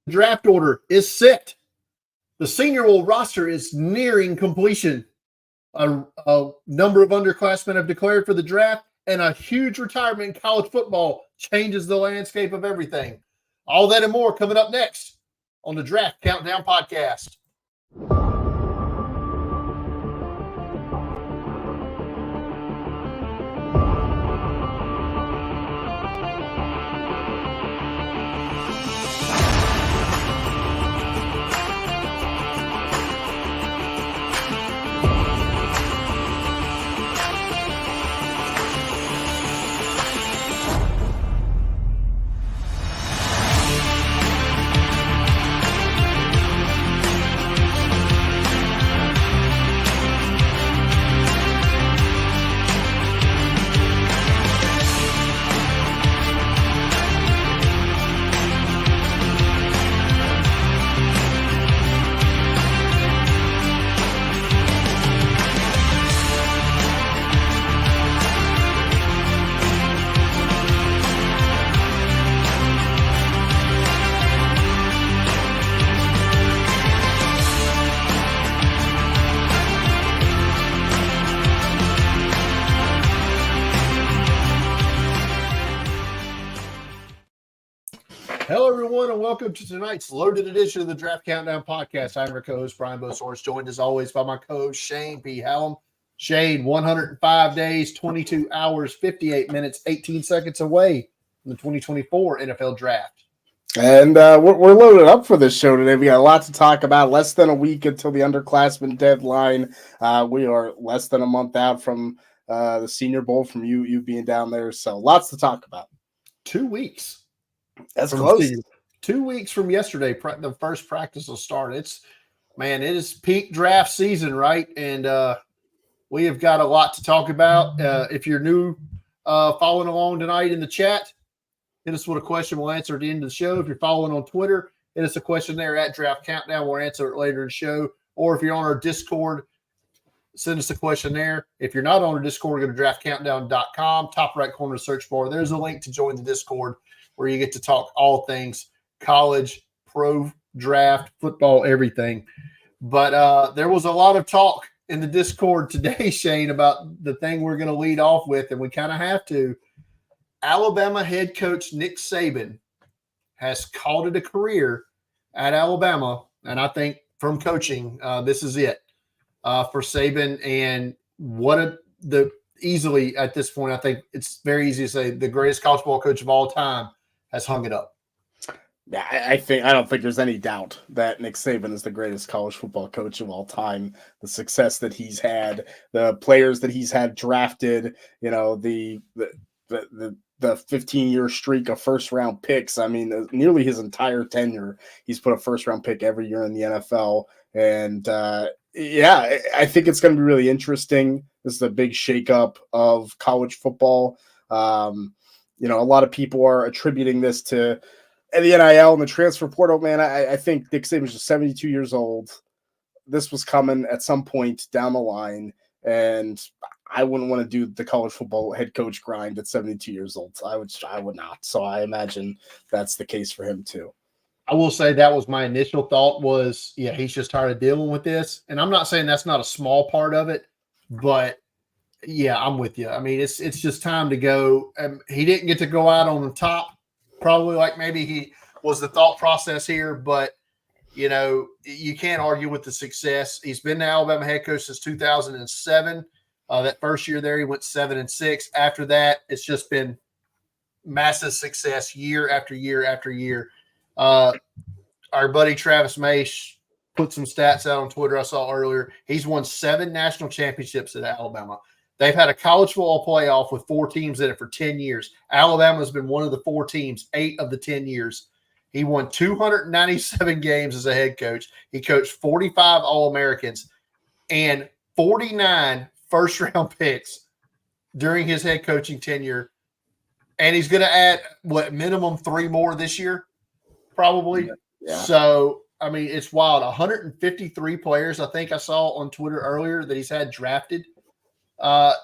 draft order is set. The Senior Bowl roster is nearing completion. A number of underclassmen have declared for the draft, and a huge retirement in college football changes the landscape of everything. All that and more coming up next on the Draft Countdown Podcast. Hello, everyone, and welcome to tonight's loaded edition of the Draft Countdown Podcast. I'm your co-host, Brian Bosorus, joined as always by my co-host, Shane P. Hallam. Shane, 105 days, 22 hours, 58 minutes, 18 seconds away from the 2024 NFL Draft. And we're loaded up for this show today. We got a lot to talk about. Less than a week until the Underclassmen deadline. We are less than a month out from the Senior Bowl, from you being down there. So lots to talk about. 2 weeks. That's close. 2 weeks from yesterday, the first practice will start. It is peak draft season, right? And we have got a lot to talk about. If you're new following along tonight in the chat, hit us with a question. We'll answer at the end of the show. If you're following on Twitter, hit us a question there at Draft Countdown. We'll answer it later in the show. Or if you're on our Discord, send us a question there. If you're not on our Discord, go to draftcountdown.com. Top right corner search bar. There's a link to join the Discord where you get to talk all things college, pro, draft, football, everything. But there was a lot of talk in the Discord today, Shane, about the thing we're going to lead off with, and we kind of have to. Alabama head coach Nick Saban has called it a career at Alabama, and I think from coaching, this is it for Saban. And easily at this point, I think it's very easy to say the greatest college football coach of all time has hung it up. Yeah, I don't think there's any doubt that Nick Saban is the greatest college football coach of all time. The success that he's had, the players that he's had drafted, the 15-year streak of first-round picks. I mean, nearly his entire tenure, he's put a first-round pick every year in the NFL. And, I think it's going to be really interesting. This is a big shakeup of college football. A lot of people are attributing this to the NIL and the transfer portal. Man, I think Nick Saban's just 72 years old. This was coming at some point down the line, and I wouldn't want to do the college football head coach grind at 72 years old. I would not. So I imagine that's the case for him too. I will say that was my initial thought was, he's just tired of dealing with this. And I'm not saying that's not a small part of it, but I'm with you. I mean, it's just time to go. He didn't get to go out on the top, probably like maybe he was the thought process here, but you can't argue with the success. He's been the Alabama head coach since 2007. That first year there, he went 7-6. After that, it's just been massive success year after year after year. Our buddy Travis Mace put some stats out on Twitter I saw earlier. He's won 7 national championships at Alabama. They've had a college football playoff with 4 teams in it for 10 years. Alabama's been one of the 4 teams, 8 of the 10 years. He won 297 games as a head coach. He coached 45 All-Americans and 49 first-round picks during his head coaching tenure. And he's going to add, minimum 3 more this year, probably. Yeah. So, I mean, it's wild. 153 players, I think I saw on Twitter earlier, that he's had drafted at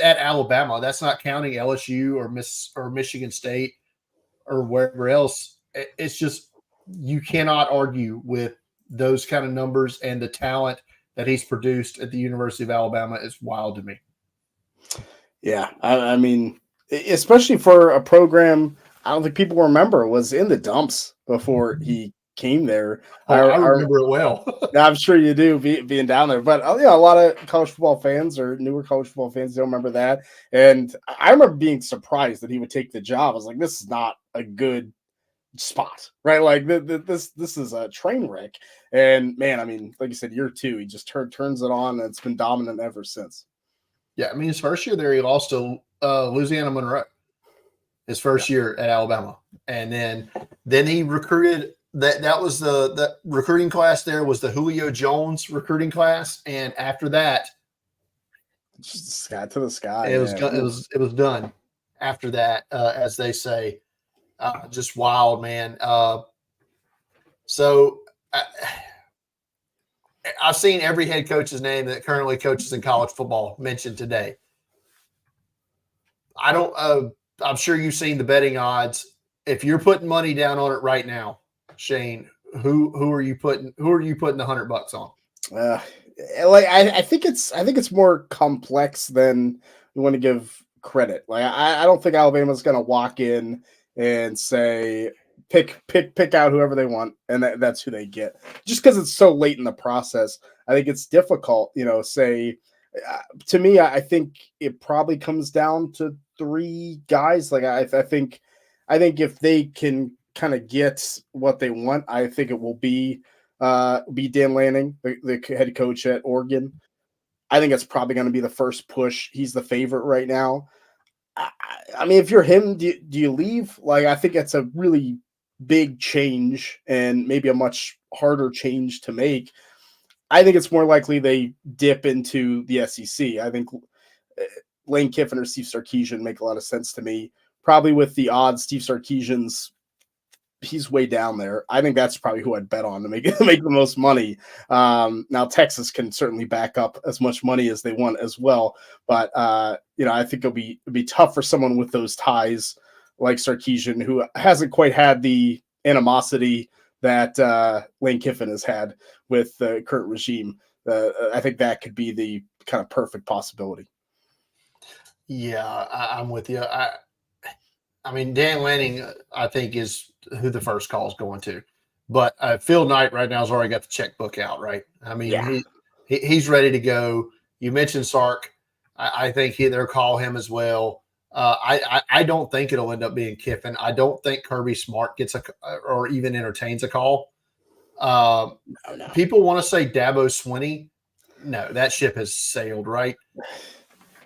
Alabama. That's not counting LSU or Michigan State or wherever else. It's just you cannot argue with those kind of numbers, and the talent that he's produced at the University of Alabama is wild to me. Yeah, I mean, especially for a program, I don't think people remember was in the dumps before he came there. Oh, I remember it well. I'm sure you do being down there, but yeah, a lot of college football fans or newer college football fans don't remember that. And I remember being surprised that he would take the job. I was like, this is not a good spot, right? Like this is a train wreck. And man, I mean, like you said, year two, he just turns it on, and it's been dominant ever since. Yeah, I mean, his first year there, he lost to Louisiana Monroe. His first year at Alabama, and then he recruited. That was the recruiting class. There was the Julio Jones recruiting class, and after that, just sky to the sky. It was done. After that, as they say, just wild, man. So I've seen every head coach's name that currently coaches in college football mentioned today. I'm sure you've seen the betting odds. If you're putting money down on it right now, Shane, who are you putting the $100 on? I think it's more complex than you want to give credit. Like I don't think Alabama's going to walk in and say pick out whoever they want, and that's who they get. Just because it's so late in the process, I think it's difficult. To me, I think it probably comes down to three guys. Like I think if they can kind of get what they want, I think it will be Dan Lanning, the head coach at Oregon. I think it's probably going to be the first push. He's the favorite right now. I mean, if you're him, do you leave? Like, I think it's a really big change and maybe a much harder change to make. I think it's more likely they dip into the SEC. I think Lane Kiffin or Steve Sarkisian make a lot of sense to me. Probably with the odds, Steve Sarkisian's he's way down there. I think that's probably who I'd bet on to make the most money. Now Texas can certainly back up as much money as they want as well, but I think it'll be tough for someone with those ties like Sarkisian, who hasn't quite had the animosity that Lane Kiffin has had with the current regime. I think that could be the kind of perfect possibility. Yeah, I'm with you. I mean, Dan Lanning, I think, is who the first call is going to. But Phil Knight right now has already got the checkbook out, right? I mean, he's ready to go. You mentioned Sark. I think they'll call him as well. I don't think it'll end up being Kiffin. I don't think Kirby Smart gets or even entertains a call. No. People want to say Dabo Swinney. No, that ship has sailed, right?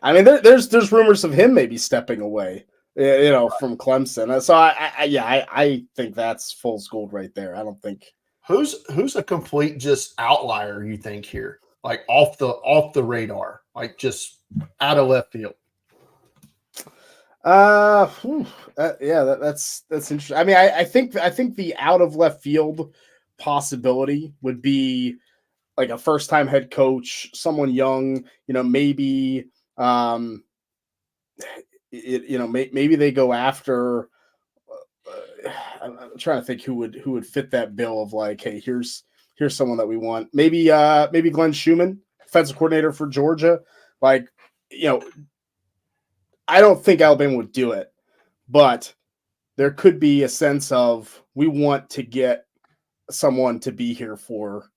I mean, there's rumors of him maybe stepping away, from Clemson. So I think that's fool's gold right there. I don't think who's a complete just outlier you think here, like off the radar, like just out of left field. That's interesting. I mean, I think the out of left field possibility would be like a first time head coach, someone young, maybe. Maybe they go after. I'm trying to think who would fit that bill of like, hey, here's someone that we want. Maybe Glenn Schumann, defensive coordinator for Georgia. Like, I don't think Alabama would do it, but there could be a sense of we want to get someone to be here for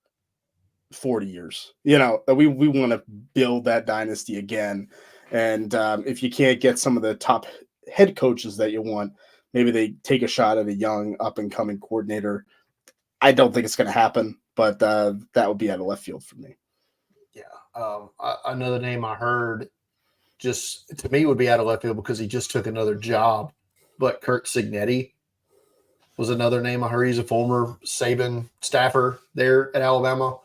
40 years. We want to build that dynasty again. And if you can't get some of the top head coaches that you want, maybe they take a shot at a young up-and-coming coordinator. I don't think it's going to happen, but that would be out of left field for me. Yeah. Another name I heard just to me would be out of left field because he just took another job, but Kurt Cignetti was another name I heard. He's a former Saban staffer there at Alabama.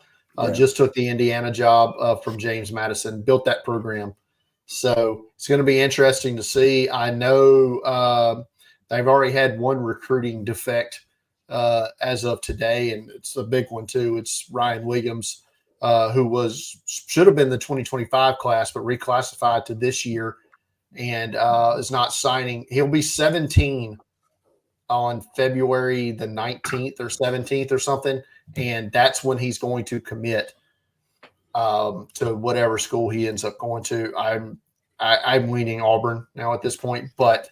Just took the Indiana job from James Madison, built that program. So it's going to be interesting to see. I know they've already had one recruiting defect as of today, and it's a big one too. It's Ryan Williams, who should have been the 2025 class, but reclassified to this year and is not signing. He'll be 17 on February the 19th or 17th or something, and that's when he's going to commit to whatever school he ends up going to. I'm leaning Auburn now at this point, but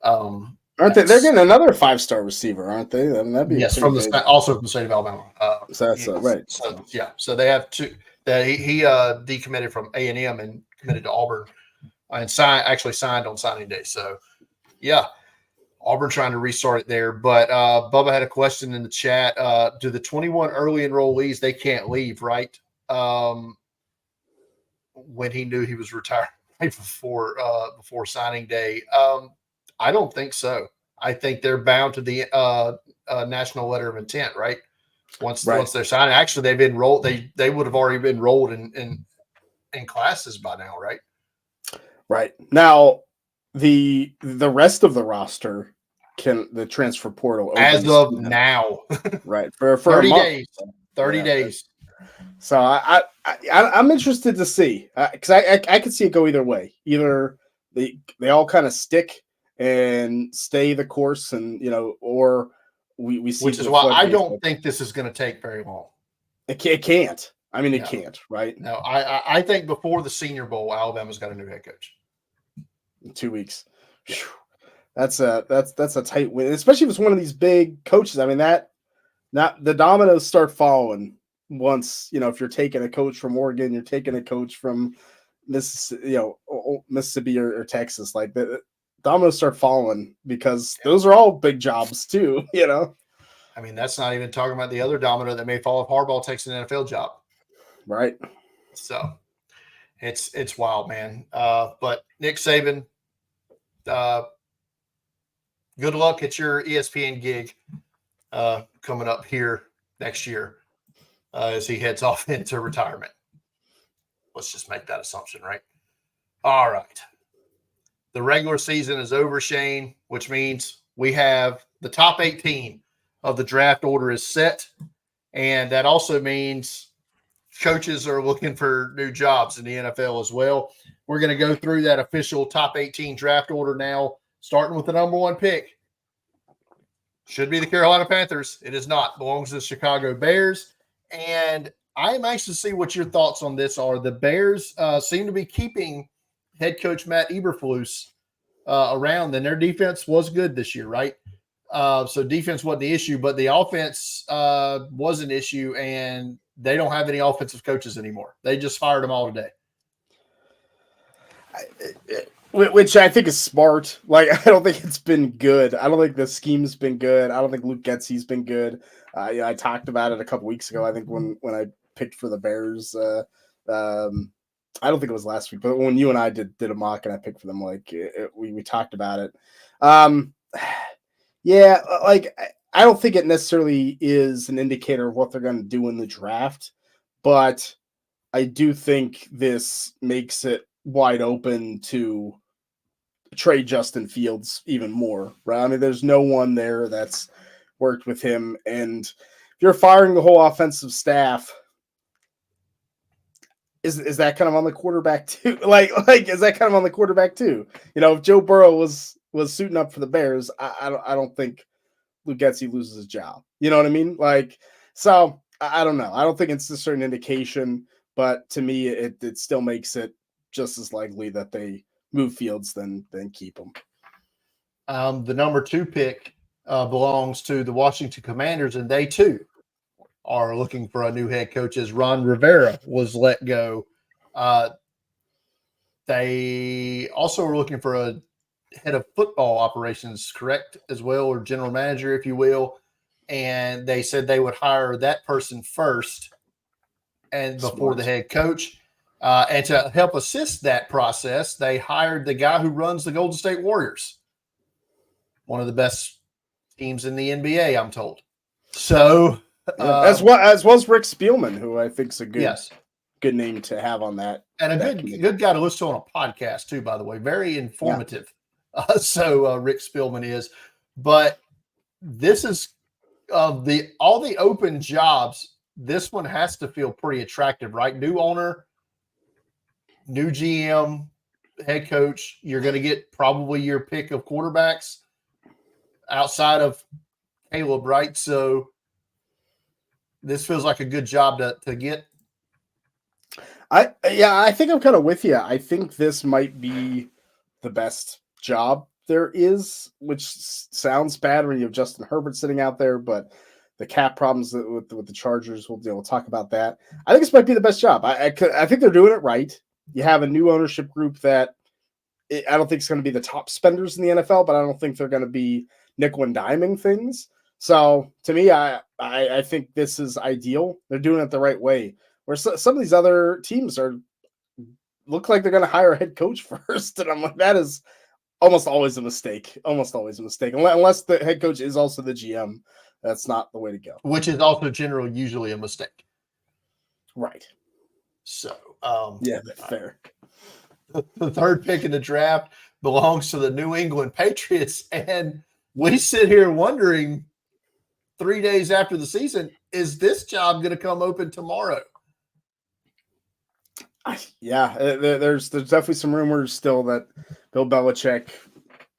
aren't they? They're getting another 5-star receiver, aren't they? I mean, that'd be yes, from also from the state of Alabama. So that's right. So yeah, so they have two. That he decommitted from A&M and committed to Auburn, and signed on signing day. So yeah, Auburn trying to restart it there. But Bubba had a question in the chat. Do the 21 early enrollees, they can't leave, right? When he knew he was retiring right before signing day. I don't think so. I think they're bound to the national letter of intent, right? Once they're signing. Actually, they've enrolled. They would have already been enrolled in classes by now, right? Right. Now, the rest of the roster the transfer portal as of now, right, for 30 a month. days. 30 days. So I'm interested to see, because I could see it go either way. Either they all kind of stick and stay the course, and or we see. Which is why I don't think this is going to take very long. It can't. I mean, it can't. Right? No, I think before the Senior Bowl, Alabama's got a new head coach. In 2 weeks. Yeah. That's a tight win, especially if it's one of these big coaches. I mean, the dominoes start falling once, if you're taking a coach from Oregon, you're taking a coach from Mississippi or Texas, like the dominoes start falling, because those are all big jobs too, I mean, that's not even talking about the other domino that may fall if Harbaugh takes an NFL job. Right. So it's wild, man. But Nick Saban, good luck at your ESPN gig coming up here next year as he heads off into retirement. Let's just make that assumption, right? All right. The regular season is over, Shane, which means we have the top 18 of the draft order is set. And that also means coaches are looking for new jobs in the NFL as well. We're going to go through that official top 18 draft order now, starting with the number 1 pick. Should be the Carolina Panthers. It is not. Belongs to the Chicago Bears. And I am anxious to see what your thoughts on this are. The Bears seem to be keeping head coach Matt Eberflus around, and their defense was good this year, right? So defense wasn't the issue, but the offense was an issue, and they don't have any offensive coaches anymore. They just fired them all today. Which I think is smart. Like, I don't think it's been good. I don't think the scheme's been good. I don't think Luke Getsy's been good. I talked about it a couple weeks ago. I think when I picked for the Bears, I don't think it was last week, but when you and I did a mock and I picked for them, like we talked about it. Yeah, like I don't think it necessarily is an indicator of what they're going to do in the draft, but I do think this makes it wide open to trade Justin Fields even more, right? I mean, there's no one there that's worked with him, and if you're firing the whole offensive staff, is that kind of on the quarterback too? Like is that kind of on the quarterback too? If Joe Burrow was suiting up for the Bears, I don't think Luke Getsy loses his job. You know what I mean? Like, so I don't know. I don't think it's a certain indication, but to me, it still makes it just as likely that they move Fields than keep him. The number 2 pick belongs to the Washington Commanders, and they too are looking for a new head coach as Ron Rivera was let go. They also are looking for a head of football operations, correct, as well, or general manager, if you will. And they said they would hire that person first and before the head coach. And to help assist that process, they hired the guy who runs the Golden State Warriors, one of the best teams in the NBA, I'm told. So as well as Rick Spielman, who I think is a good name to have on that, and a good guy to listen to on a podcast too. By the way, very informative. So Rick Spielman is, but this is all the open jobs. This one has to feel pretty attractive, right? New owner, new GM, head coach. You're going to get probably your pick of quarterbacks. outside of Caleb, right? So this feels like a good job to get. I think I'm kind of with you. I think this might be the best job there is, which sounds bad when you have Justin Herbert sitting out there, but the cap problems with the Chargers, we'll talk about that. I think this might be the best job. I think they're doing it right. You have a new ownership group that I don't think is going to be the top spenders in the NFL, but I don't think they're going to be nickel and diming things. So to me, I think this is ideal. They're doing it the right way. Where some of these other teams look like they're going to hire a head coach first, and I'm like, that is almost always a mistake. Almost always a mistake, unless the head coach is also the GM. That's not the way to go. Which is also usually a mistake. Right. So yeah, that's fair. The third pick in the draft belongs to the New England Patriots, and we sit here wondering 3 days after the season, is this job going to come open tomorrow? Yeah, there's definitely some rumors still that Bill Belichick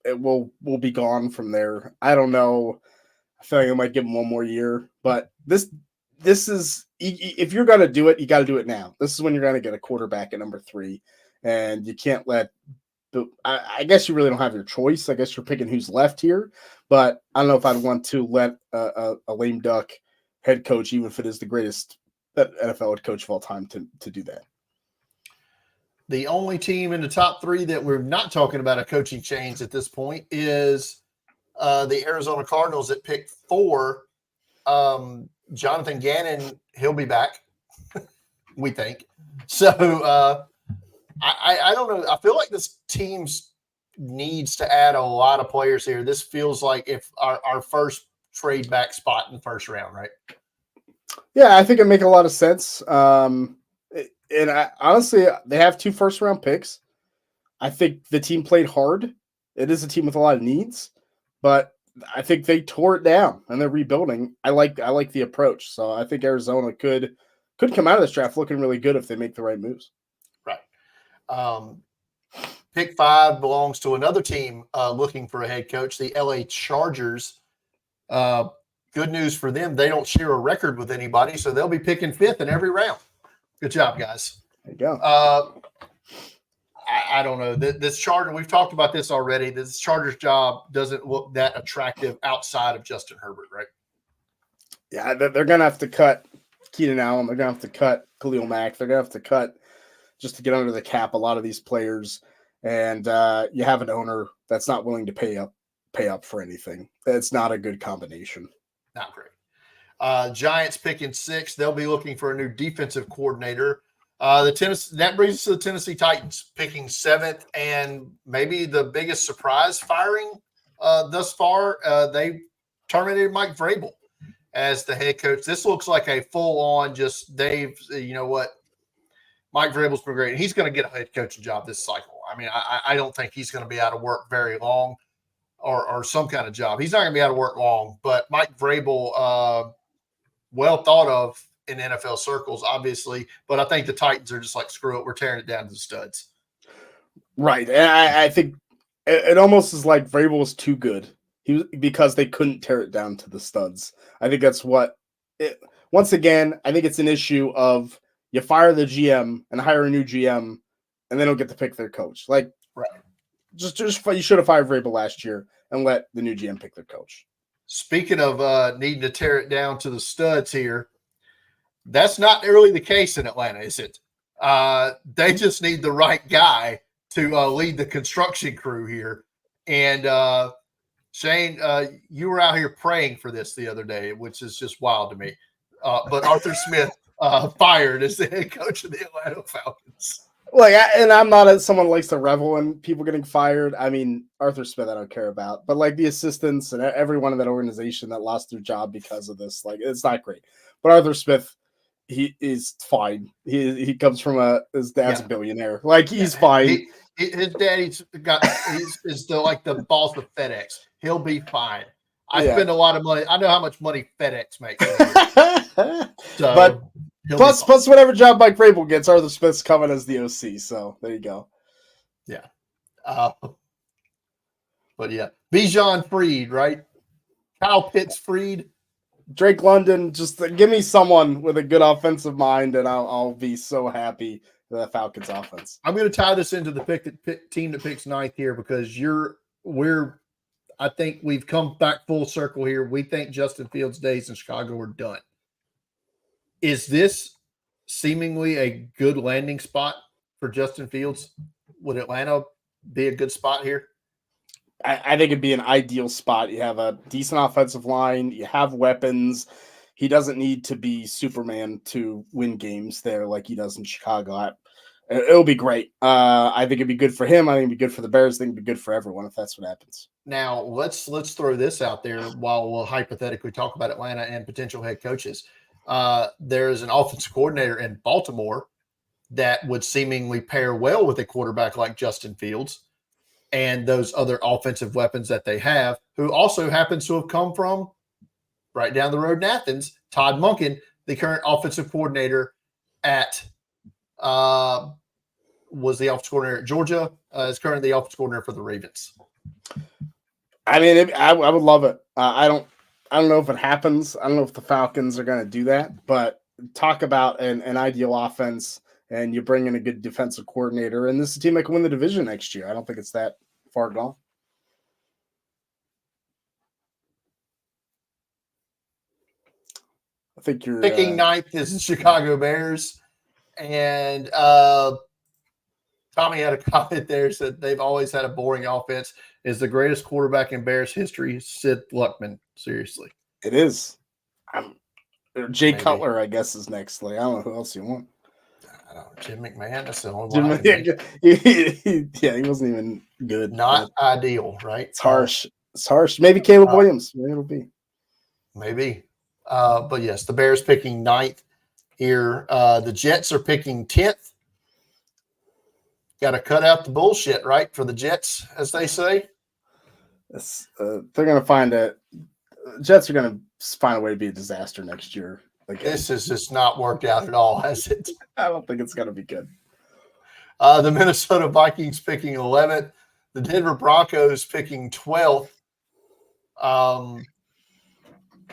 will be gone from there. I don't know. I feel like I might give him one more year, but this is, if you're going to do it, you got to do it now. This is when you're going to get a quarterback at number 3, and you can't let. I guess you really don't have your choice. I guess you're picking who's left here, but I don't know if I'd want to let a lame duck head coach, even if it is the greatest NFL head coach of all time, to do that. The only team in the top 3 that we're not talking about a coaching change at this point is the Arizona Cardinals at pick 4. Jonathan Gannon, he'll be back, we think. So I don't know. I feel like this team needs to add a lot of players here. This feels like if our first trade back spot in the first round, right? Yeah, I think it makes a lot of sense. And honestly, they have 2 first-round picks. I think the team played hard. It is a team with a lot of needs, but I think they tore it down and they're rebuilding. I like the approach. So I think Arizona could come out of this draft looking really good if they make the right moves. Right. Pick 5 belongs to another team looking for a head coach, the LA Chargers. Good news for them. They don't share a record with anybody, so they'll be picking 5th in every round. Good job, guys. There you go. I don't know. This Charger, we've talked about this already. This Chargers job doesn't look that attractive outside of Justin Herbert, right? Yeah, they're going to have to cut Keenan Allen. They're going to have to cut Khalil Mack. They're going to have to cut just to get under the cap a lot of these players. And you have an owner that's not willing to pay up for anything. It's not a good combination. Not great. Giants picking 6. They'll be looking for a new defensive coordinator. That brings us to the Tennessee Titans picking 7th, and maybe the biggest surprise firing thus far. They terminated Mike Vrabel as the head coach. This looks like a full-on just Dave. You know what? Mike Vrabel's been great. He's going to get a head coaching job this cycle. I mean, I don't think he's going to be out of work very long, or some kind of job. He's not going to be out of work long. But Mike Vrabel, well thought of in NFL circles, obviously. But I think the Titans are just like, screw it, we're tearing it down to the studs. Right, and I think it almost is like Vrabel was too good. Because they couldn't tear it down to the studs. I think that's what. Once again, I think it's an issue of you fire the GM and hire a new GM, and they don't get to pick their coach. Like, right. Just you should have fired Vrabel last year and let the new GM pick their coach. Speaking of needing to tear it down to the studs here, that's not really the case in Atlanta, is it? They just need the right guy to lead the construction crew here. And Shane, you were out here praying for this the other day, which is just wild to me. But Arthur Smith fired as the head coach of the Atlanta Falcons. Like, I'm not someone who likes to revel in people getting fired. I mean, Arthur Smith, I don't care about, but like the assistants and everyone in that organization that lost their job because of this, like, it's not great. But Arthur Smith, he is fine. He comes from his dad's a billionaire. Like, he's fine. His daddy's is the boss of FedEx. He'll be fine. I spend a lot of money. I know how much money FedEx makes. So, but plus whatever job Mike Vrabel gets, Arthur Smith's coming as the OC. So there you go. Yeah. But yeah, Bijan Freed, right? Kyle Pitts-Freed. Drake London, just give me someone with a good offensive mind, and I'll be so happy with the Falcons offense. I'm going to tie this into the team that picks ninth here because I think we've come back full circle here. We think Justin Fields' days in Chicago are done. Is this seemingly a good landing spot for Justin Fields? Would Atlanta be a good spot here? I think it'd be an ideal spot. You have a decent offensive line. You have weapons. He doesn't need to be Superman to win games there like he does in Chicago. It'll be great. I think it'd be good for him. I think it'd be good for the Bears. I think it'd be good for everyone if that's what happens. Now, let's throw this out there while we'll hypothetically talk about Atlanta and potential head coaches. There's an offensive coordinator in Baltimore that would seemingly pair well with a quarterback like Justin Fields and those other offensive weapons that they have, who also happens to have come from right down the road in Athens, Todd Monken, the current offensive coordinator at was the offensive coordinator at Georgia, is currently the offensive coordinator for the Ravens. I mean, I would love it. I don't know if it happens. I don't know if the Falcons are going to do that, but talk about an ideal offense, and you bring in a good defensive coordinator, and this is a team that can win the division next year. I don't think it's that far gone. I think you're picking ninth is the Chicago Bears, and Tommy had a comment there, said they've always had a boring offense. Is the greatest quarterback in Bears history Sid Luckman? Seriously. It is. Jay Cutler, I guess, is next. Like, I don't know who else you want. I don't know. Jim McMahon, that's the only one. Yeah, he wasn't even good. Not ideal, right? It's harsh. It's harsh. Maybe Caleb Williams. Maybe it'll be. Maybe. But yes, the Bears picking ninth here. The Jets are picking 10th. Got to cut out the bullshit, right? For the Jets, as they say. They're going to find Jets are going to find a way to be a disaster next year. This has just not worked out at all, has it? I don't think it's going to be good. The Minnesota Vikings picking 11th. The Denver Broncos picking 12th.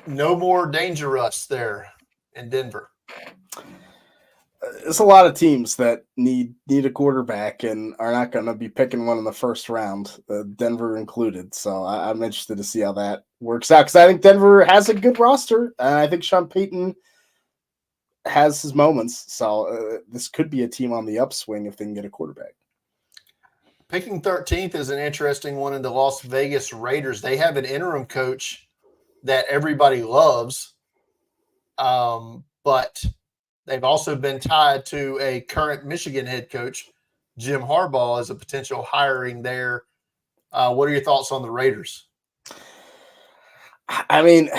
No more danger rush there in Denver. There's a lot of teams that need a quarterback and are not going to be picking one in the first round, Denver included. So I'm interested to see how that works out because I think Denver has a good roster, and I think Sean Payton has his moments. So this could be a team on the upswing if they can get a quarterback. Picking 13th is an interesting one in the Las Vegas Raiders. They have an interim coach that everybody loves, but they've also been tied to a current Michigan head coach, Jim Harbaugh, as a potential hiring there. What are your thoughts on the Raiders? I mean,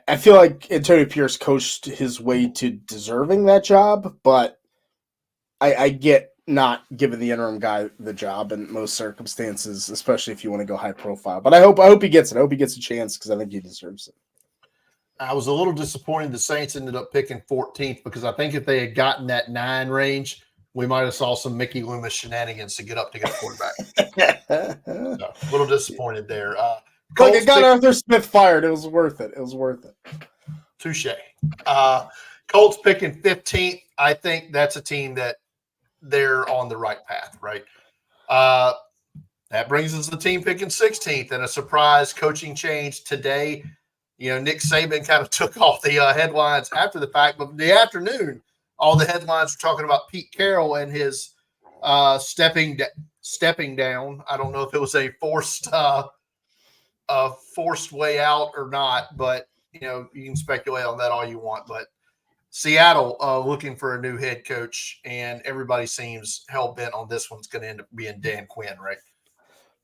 I feel like Antonio Pierce coached his way to deserving that job, but I get not giving the interim guy the job in most circumstances, especially if you want to go high profile. But I hope he gets it. I hope he gets a chance because I think he deserves it. I was a little disappointed the Saints ended up picking 14th because I think if they had gotten that 9 range, we might have saw some Mickey Loomis shenanigans to get a quarterback. So, a little disappointed there. Look, it got Arthur Smith fired. It was worth it. Touche. Colts picking 15th. I think that's a team that they're on the right path, right? That brings us to the team picking 16th and a surprise coaching change today. You know, Nick Saban kind of took off the headlines after the fact, but in the afternoon, all the headlines were talking about Pete Carroll and his stepping down. I don't know if it was a forced way out or not, but you know, you can speculate on that all you want. But Seattle looking for a new head coach, and everybody seems hell bent on this one's going to end up being Dan Quinn, right?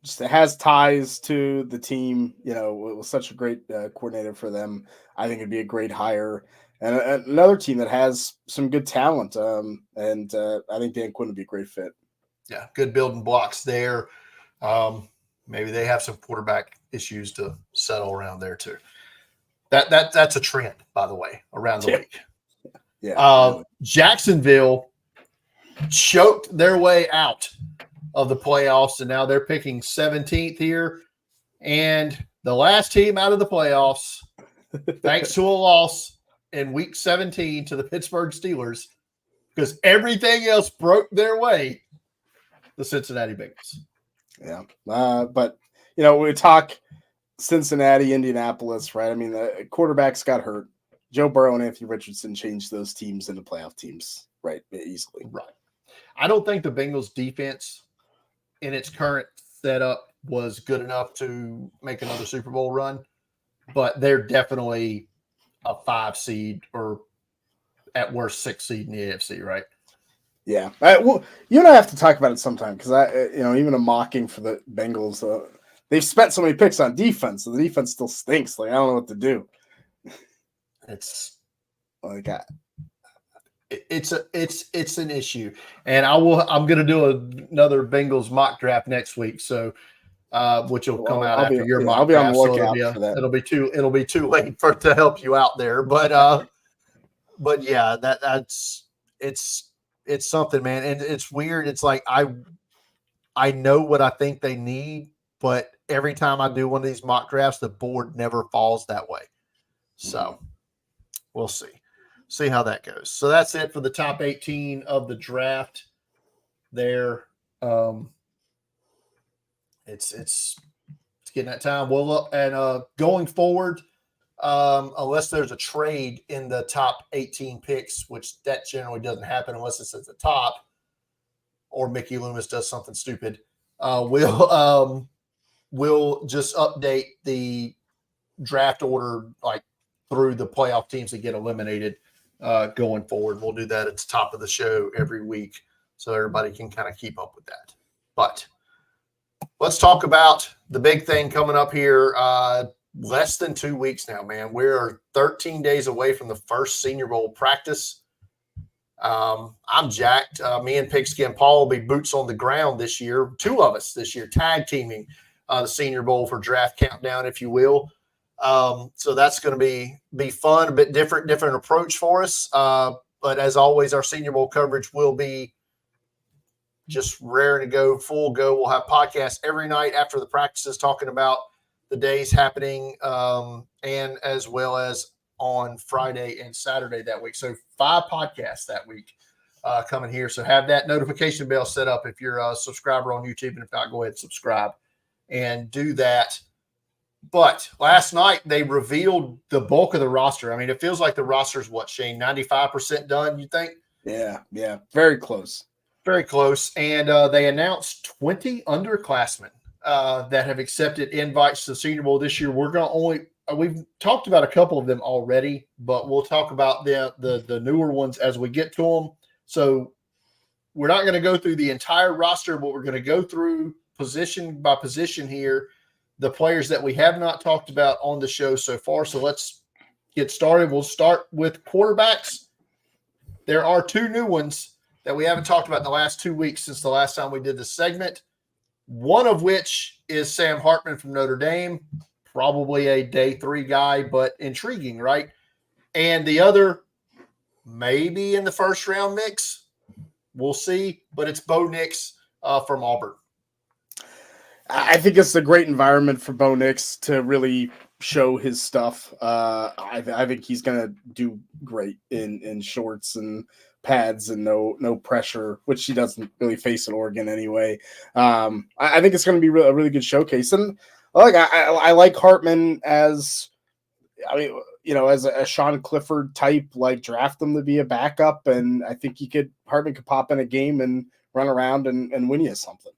Just has ties to the team. You know, it was such a great coordinator for them. I think it'd be a great hire, and another team that has some good talent. I think Dan Quinn would be a great fit. Yeah, good building blocks there. Maybe they have some quarterback issues to settle around there too. That's a trend, by the way, around the league. Yeah. Jacksonville choked their way out of the playoffs, and now they're picking 17th here. And the last team out of the playoffs, thanks to a loss in Week 17 to the Pittsburgh Steelers, because everything else broke their way. The Cincinnati Bengals. Yeah, but we talk Cincinnati, Indianapolis, right? I mean, the quarterbacks got hurt. Joe Burrow and Anthony Richardson changed those teams into playoff teams, right? Easily. Right. I don't think the Bengals defense in its current setup was good enough to make another Super Bowl run, but they're definitely a 5 seed or at worst 6 seed in the AFC, right? Yeah. Well, you and I have to talk about it sometime because even a mocking for the Bengals, they've spent so many picks on defense, so the defense still stinks. Like, I don't know what to do. It's like it's an issue, and I'm going to do another Bengals mock draft next week. So, which will come out after your mock I'll be draft. On the lookout for that. It'll be too late to help you out there. But yeah, it's something, man, and it's weird. It's like I know what I think they need, but every time I do one of these mock drafts, the board never falls that way. So we'll see how that goes. So that's it for the top 18 of the draft there. It's getting that time. Well, and going forward, unless there's a trade in the top 18 picks, which that generally doesn't happen unless it's at the top, or Mickey Loomis does something stupid, we'll just update the draft order like through the playoff teams that get eliminated going forward. We'll do that at the top of the show every week so everybody can kind of keep up with that. But let's talk about the big thing coming up here. Less than 2 weeks now, man. We're 13 days away from the first Senior Bowl practice. I'm jacked. Me and Pigskin Paul will be boots on the ground this year. 2 of us this year, tag teaming the Senior Bowl for draft countdown, if you will. So that's going to be fun, a bit different approach for us. But as always, our Senior Bowl coverage will be just raring to go, full go. We'll have podcasts every night after the practices talking about the days happening, and as well as on Friday and Saturday that week. So 5 podcasts that week coming here. So have that notification bell set up if you're a subscriber on YouTube, and if not, go ahead and subscribe and do that. But last night they revealed the bulk of the roster. I mean, it feels like the roster is what, Shane, 95% done, you think? Yeah. Very close. Very close. And they announced 20 underclassmen that have accepted invites to the Senior Bowl this year. We've talked about a couple of them already, but we'll talk about the newer ones as we get to them. So we're not going to go through the entire roster, but we're going to go through position by position here, the players that we have not talked about on the show so far. So let's get started. We'll start with quarterbacks. There are 2 new ones that we haven't talked about in the last 2 weeks since the last time we did this segment. One of which is Sam Hartman from Notre Dame, probably a day 3 guy, but intriguing, right? And the other, maybe in the first round mix. We'll see, but it's Bo Nix from Auburn. I think it's a great environment for Bo Nix to really show his stuff. I think he's going to do great in shorts and pads and no pressure, which he doesn't really face at Oregon anyway. I think it's going to be a really good showcase. And I like Hartman as a Sean Clifford type, like draft him to be a backup. And I think Hartman could pop in a game and run around and win you something.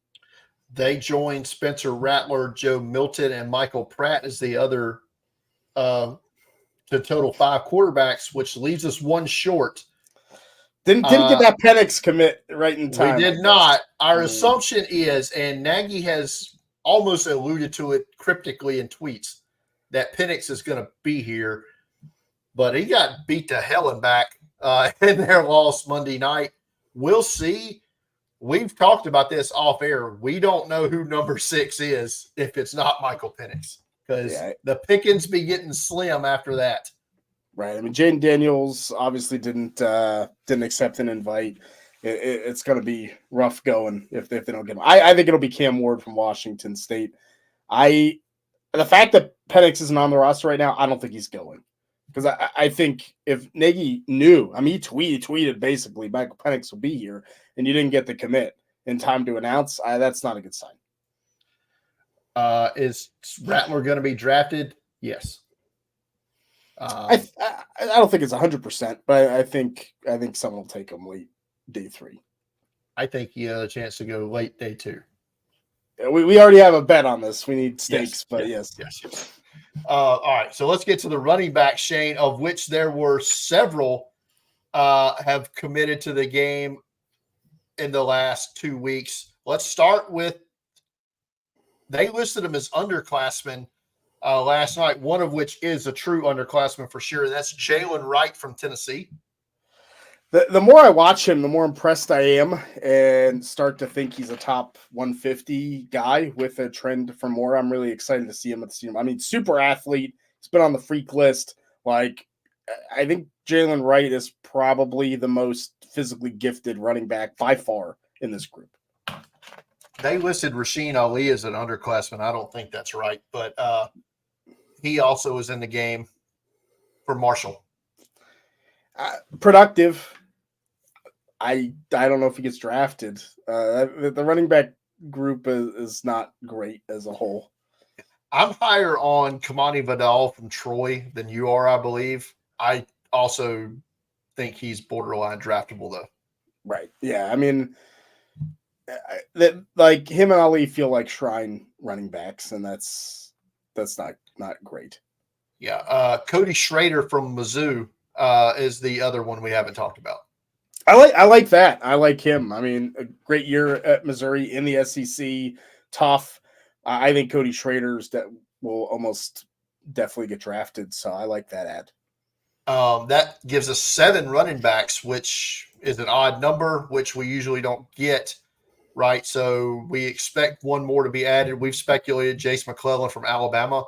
They joined Spencer Rattler, Joe Milton, and Michael Pratt as the other to total 5 quarterbacks, which leaves us 1 short. Didn't get that Penix commit right in time. We did not. Our assumption is, and Nagy has almost alluded to it cryptically in tweets, that Penix is going to be here, but he got beat to hell and back in their loss Monday night. We'll see. We've talked about this off air. We don't know who number 6 is if it's not Michael Penix, because the pickings be getting slim after that. Right. I mean, Jaden Daniels obviously didn't accept an invite. It's going to be rough going if they don't get him. I think it'll be Cam Ward from Washington State. I the fact that Penix isn't on the roster right now, I don't think he's going. Because I think if Nagy knew, I mean, he tweeted basically Michael Penix will be here, and you didn't get the commit in time to announce, that's not a good sign. Is Rattler going to be drafted? Yes. I don't think it's 100%, but I think someone will take him late day 3. I think he had a chance to go late day 2. We already have a bet on this. We need stakes, yes, but yes. All right, so let's get to the running back, Shane, of which there were several have committed to the game in the last 2 weeks. Let's start with, they listed them as underclassmen last night, one of which is a true underclassman for sure. That's Jalen Wright from Tennessee. The more I watch him, the more impressed I am and start to think he's a top 150 guy with a trend for more. I'm really excited to see him at the team. I mean, super athlete. He's been on the freak list. Like, I think Jalen Wright is probably the most physically gifted running back by far in this group. They listed Rasheen Ali as an underclassman. I don't think that's right, but he also was in the game for Marshall. Productive. I don't know if he gets drafted. The running back group is not great as a whole. I'm higher on Kamani Vidal from Troy than you are, I believe. I also think he's borderline draftable, though. Right. Yeah. I mean, like him and Ali feel like Shrine running backs, and that's not great. Yeah. Cody Schrader from Mizzou is the other one we haven't talked about. I like that. I like him. I mean, a great year at Missouri in the SEC, tough. I think Cody Schrader's that will almost definitely get drafted. So I like that ad. That gives us 7 running backs, which is an odd number, which we usually don't get, right? So we expect one more to be added. We've speculated Jace McClellan from Alabama,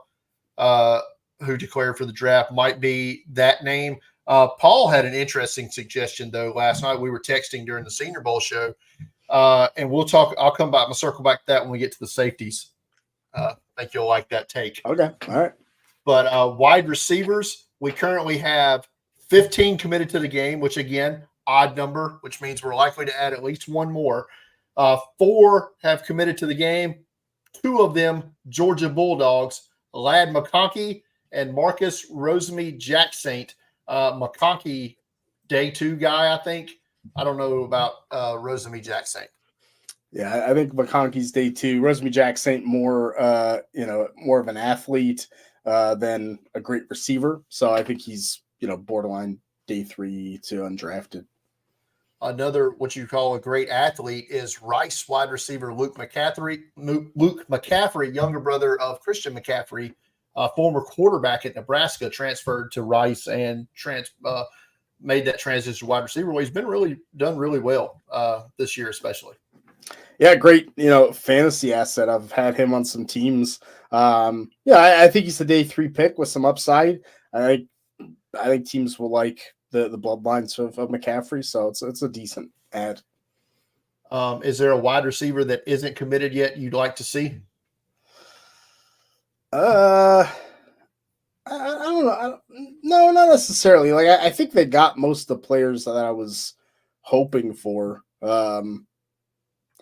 who declared for the draft, might be that name. Paul had an interesting suggestion, though, last night. We were texting during the Senior Bowl show, and we'll talk. I'll come back. I'll circle back to that when we get to the safeties. I think you'll like that take. Okay. All right. But wide receivers, we currently have 15 committed to the game, which, again, odd number, which means we're likely to add at least one more. 4 have committed to the game. 2 of them, Georgia Bulldogs, Ladd McConkey and Marcus Rosemy-Jacksaint. McConkey, day 2 guy, I think. I don't know about Rosemy-Jacksaint. Yeah, I think McConkey's day 2. Rosemy-Jacksaint more of an athlete than a great receiver. So I think he's, borderline day 3 to undrafted. Another, what you call a great athlete, is Rice wide receiver Luke McCaffrey, younger brother of Christian McCaffrey, former quarterback at Nebraska, transferred to Rice and made that transition to wide receiver. Well, he's been done really well this year, especially. Yeah, great, fantasy asset. I've had him on some teams. I think he's a day 3 pick with some upside. I think teams will like the bloodlines of McCaffrey, so it's a decent ad. Is there a wide receiver that isn't committed yet you'd like to see? I don't know. No, not necessarily. Like I think they got most of the players that I was hoping for.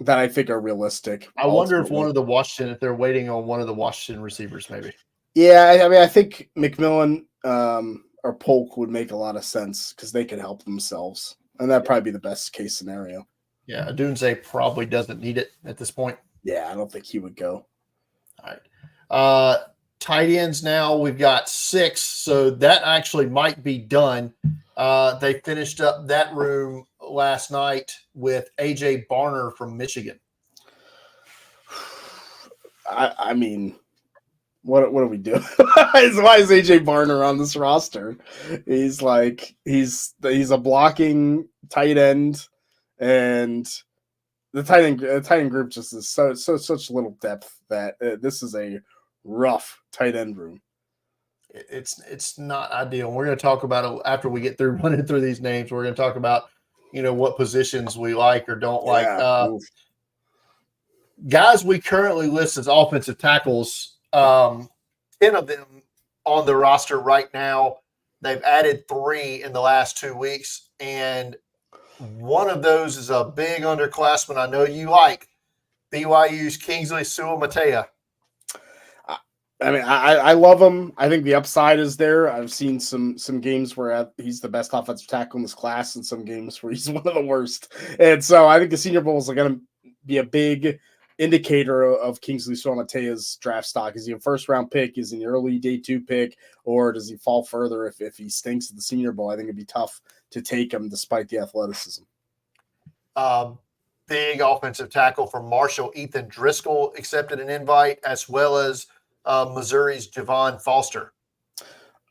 That I think are realistic. I wonder if if they're waiting on one of the Washington receivers, maybe. Yeah, I mean, I think McMillan or Polk would make a lot of sense because they could help themselves, and that'd probably be the best case scenario. Yeah, Adunze probably doesn't need it at this point. Yeah, I don't think he would go. All right. Tight ends now, we've got 6, so that actually might be done. They finished up that room last night with A.J. Barner from Michigan. I mean, what are we doing? Why is A.J. Barner on this roster? He's a blocking tight end, and the tight end group just is such little depth that this is a rough tight end room. It's not ideal. We're going to talk about it after we get through running through these names. We're going to talk about what positions we like or don't like. Guys we currently list as offensive tackles. 10 of them on the roster right now. They've added 3 in the last 2 weeks, and one of those is a big underclassman I know you like, BYU's Kingsley Suamatea. I mean, I love him. I think the upside is there. I've seen some games where he's the best offensive tackle in this class, and some games where he's one of the worst. And so I think the Senior Bowls are going to be a big indicator of Kingsley Suamatea's draft stock. Is he a first round pick? Is he an early day 2 pick, or does he fall further if he stinks at the Senior Bowl? I think it'd be tough to take him despite the athleticism. Big offensive tackle from Marshall, Ethan Driscoll accepted an invite, as well as Missouri's Javon Foster.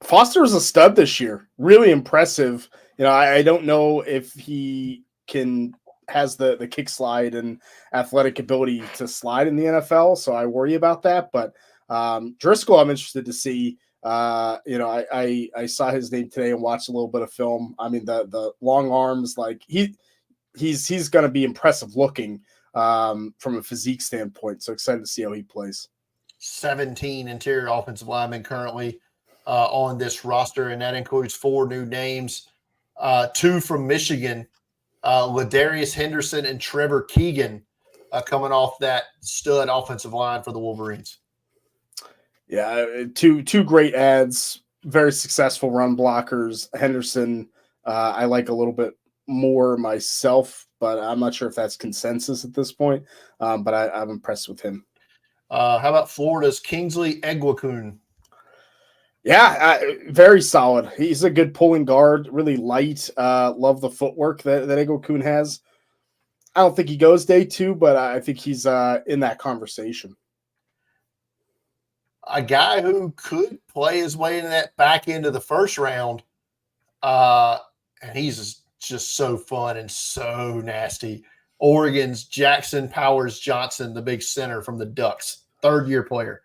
Foster is a stud this year. Really impressive. You know, I don't know if he has the kick slide and athletic ability to slide in the NFL, so I worry about that. But Driscoll, I'm interested to see. You know, I saw his name today and watched a little bit of film. I mean, the long arms, like he's going to be impressive looking from a physique standpoint. So excited to see how he plays. 17 interior offensive linemen currently on this roster, and that includes 4 new names, 2 from Michigan, Ladarius Henderson and Trevor Keegan, coming off that stud offensive line for the Wolverines. Yeah, two great ads, very successful run blockers. Henderson, I like a little bit more myself, but I'm not sure if that's consensus at this point. But I'm impressed with him. How about Florida's Kingsley Egwakun? Yeah, very solid. He's a good pulling guard, really light. Love the footwork that Egwakun has. I don't think he goes day 2, but I think he's in that conversation. A guy who could play his way into that back end of the first round, and he's just so fun and so nasty. Oregon's Jackson Powers Johnson, the big center from the Ducks, 3rd-year player.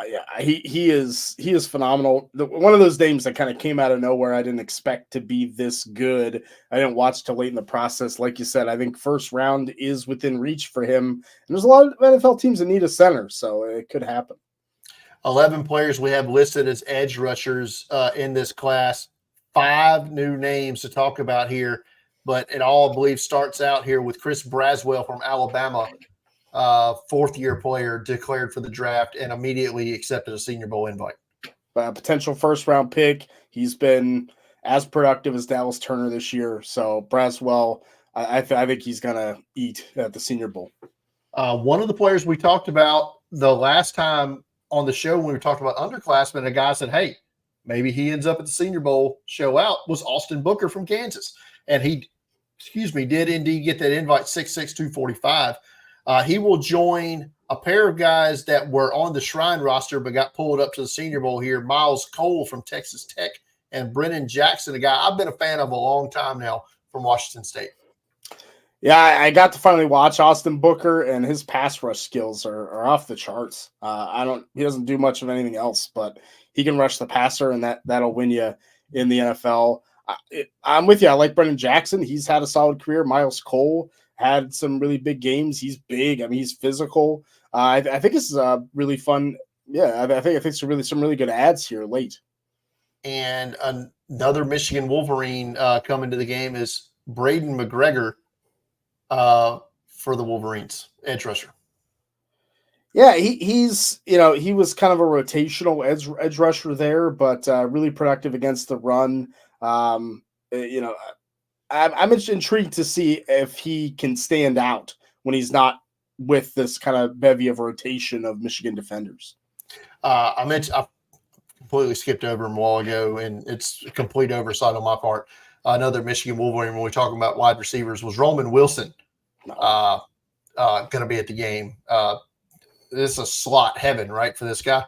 Yeah, he is phenomenal. One of those names that kind of came out of nowhere. I didn't expect to be this good. I didn't watch till late in the process. Like you said, I think first round is within reach for him. And there's a lot of NFL teams that need a center, so it could happen. 11 players we have listed as edge rushers in this class. 5 new names to talk about here, but it all, I believe, starts out here with Chris Braswell from Alabama, 4th-year player, declared for the draft and immediately accepted a Senior Bowl invite. Potential first-round pick. He's been as productive as Dallas Turner this year. So Braswell, I think he's going to eat at the Senior Bowl. One of the players we talked about the last time on the show when we talked about underclassmen, a guy said, hey, maybe he ends up at the Senior Bowl show out, was Austin Booker from Kansas. And he, did indeed get that invite, 6'6", 245. He will join a pair of guys that were on the Shrine roster but got pulled up to the Senior Bowl here, Miles Cole from Texas Tech and Brennan Jackson, a guy I've been a fan of a long time now from Washington State. Yeah, I got to finally watch Austin Booker, and his pass rush skills are off the charts. He doesn't do much of anything else, but he can rush the passer, and that'll win you in the NFL. I'm with you. I like Brennan Jackson. He's had a solid career. Miles Cole had some really big games. He's big. I mean, he's physical. I think this is a really fun. Yeah, I think it's some really good ads here late. And another Michigan Wolverine coming to the game is Braden McGregor for the Wolverines, edge rusher. Yeah, he was kind of a rotational edge rusher there, but really productive against the run. I'm intrigued to see if he can stand out when he's not with this kind of bevy of rotation of Michigan defenders. I completely skipped over him a while ago, and it's a complete oversight on my part. Another Michigan Wolverine, when we're talking about wide receivers, was Roman Wilson going to be at the game. This is a slot heaven, right, for this guy?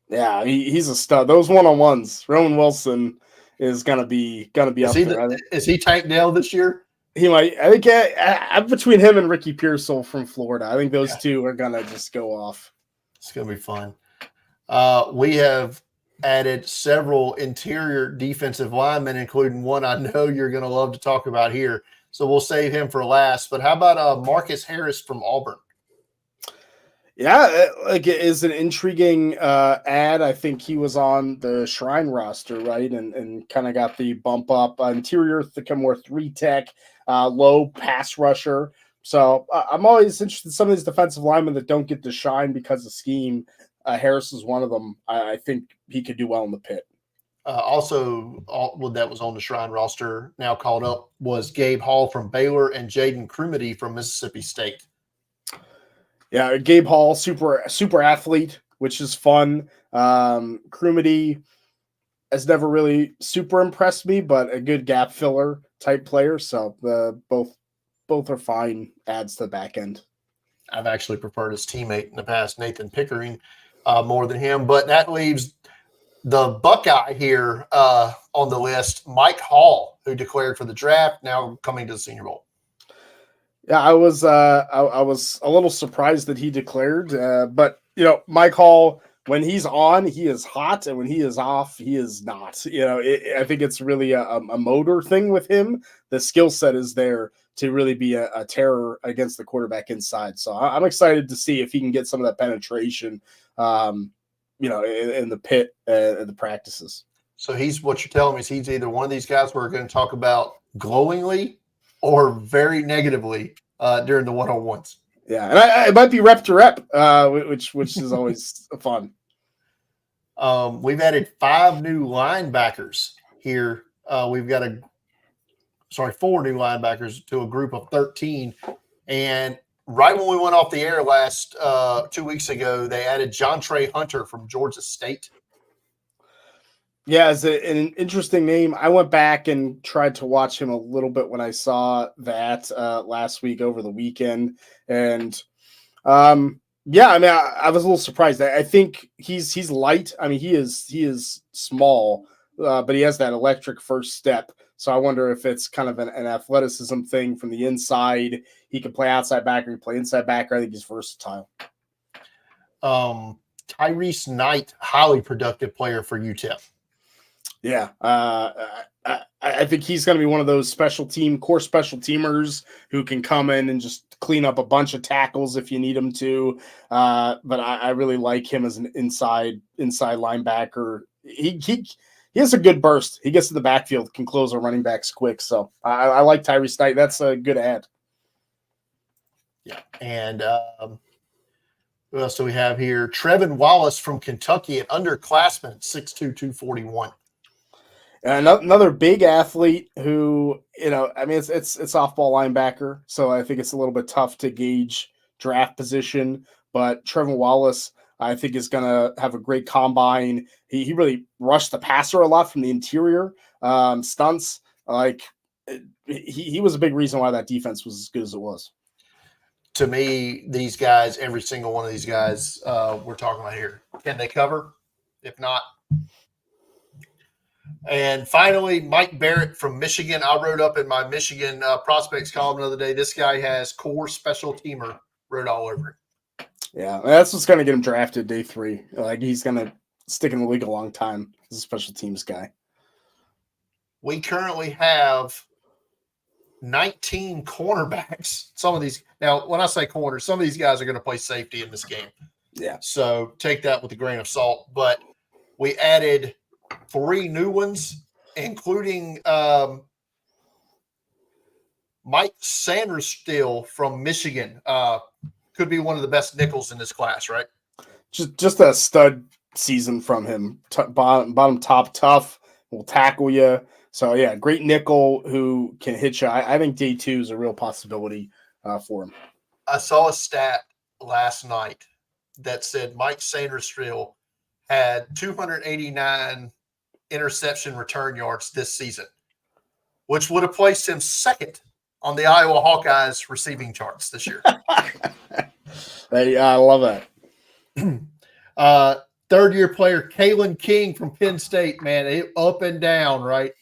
Yeah, he's a stud. Those one-on-ones, Roman Wilson is gonna be up there. Is he Tank Dell this year? He might. I think I'm between him and Ricky Pearsall from Florida. I think those two are gonna just go off. It's gonna be fun. We have added several interior defensive linemen, including one I know you're gonna love to talk about here. So we'll save him for last. But how about Marcus Harris from Auburn? Yeah, like it is an intriguing ad. I think he was on the Shrine roster, right, and kind of got the bump up. Interior, become more 3 tech, low pass rusher. So I'm always interested in some of these defensive linemen that don't get to shine because of scheme. Harris is one of them. I think he could do well in the pit. Well, that was on the Shrine roster, now called up, was Gabe Hall from Baylor and Jaden Crumity from Mississippi State. Yeah, Gabe Hall, super athlete, which is fun. Crumity has never really super impressed me, but a good gap filler type player. So both are fine adds to the back end. I've actually preferred his teammate in the past, Nathan Pickering, more than him. But that leaves the Buckeye here on the list, Mike Hall, who declared for the draft, now coming to the Senior Bowl. Yeah, I was a little surprised that he declared, but Mike Hall, when he's on, he is hot, and when he is off, he is not. I think it's really a motor thing with him. The skill set is there to really be a terror against the quarterback inside. So I'm excited to see if he can get some of that penetration, in the pit and the practices. So what you're telling me is he's either one of these guys we're going to talk about glowingly or very negatively during the one-on-ones. Yeah, and it might be rep to rep, which is always fun. We've added 5 new linebackers here. We've got 4 new linebackers to a group of 13. And right when we went off the air last 2 weeks ago, they added John Trey Hunter from Georgia State. Yeah, it's an interesting name. I went back and tried to watch him a little bit when I saw that last week over the weekend. And yeah, I mean, I was a little surprised. I think he's light. I mean, he is small, but he has that electric first step. So I wonder if it's kind of an athleticism thing from the inside. He can play outside backer, he can play inside backer. I think he's versatile. Tyrese Knight, highly productive player for UTEP. Yeah, I think he's going to be one of those core special teamers who can come in and just clean up a bunch of tackles if you need him to. But I really like him as an inside linebacker. He has a good burst. He gets to the backfield, can close our running backs quick. So I like Tyrese Knight. That's a good ad. Yeah, and who else do we have here? Trevin Wallace from Kentucky, an underclassman, 6'2", 241. And another big athlete who, I mean, it's softball linebacker, so I think it's a little bit tough to gauge draft position. But Trevin Wallace, I think, is going to have a great combine. He really rushed the passer a lot from the interior stunts. Like he was a big reason why that defense was as good as it was. To me, these guys, every single one of these guys we're talking about here, can they cover? If not. And finally, Mike Barrett from Michigan. I wrote up in my Michigan prospects column the other day, this guy has core special teamer wrote all over him. Yeah, that's what's going to get him drafted day 3. Like, he's going to stick in the league a long time as a special teams guy. We currently have 19 cornerbacks. Some of these, now, when I say corners, some of these guys are going to play safety in this game. Yeah. So take that with a grain of salt. But we added 3 new ones, including Mike Sanderstill from Michigan. Could be one of the best nickels in this class, right? Just a stud season from him. Bottom top, tough, will tackle you. So, yeah, great nickel who can hit you. I think day 2 is a real possibility for him. I saw a stat last night that said Mike Sanderstill had 289 interception return yards this season, which would have placed him second on the Iowa Hawkeyes receiving charts this year. I love that. Third-year player Kalen King from Penn State, man, up and down, right?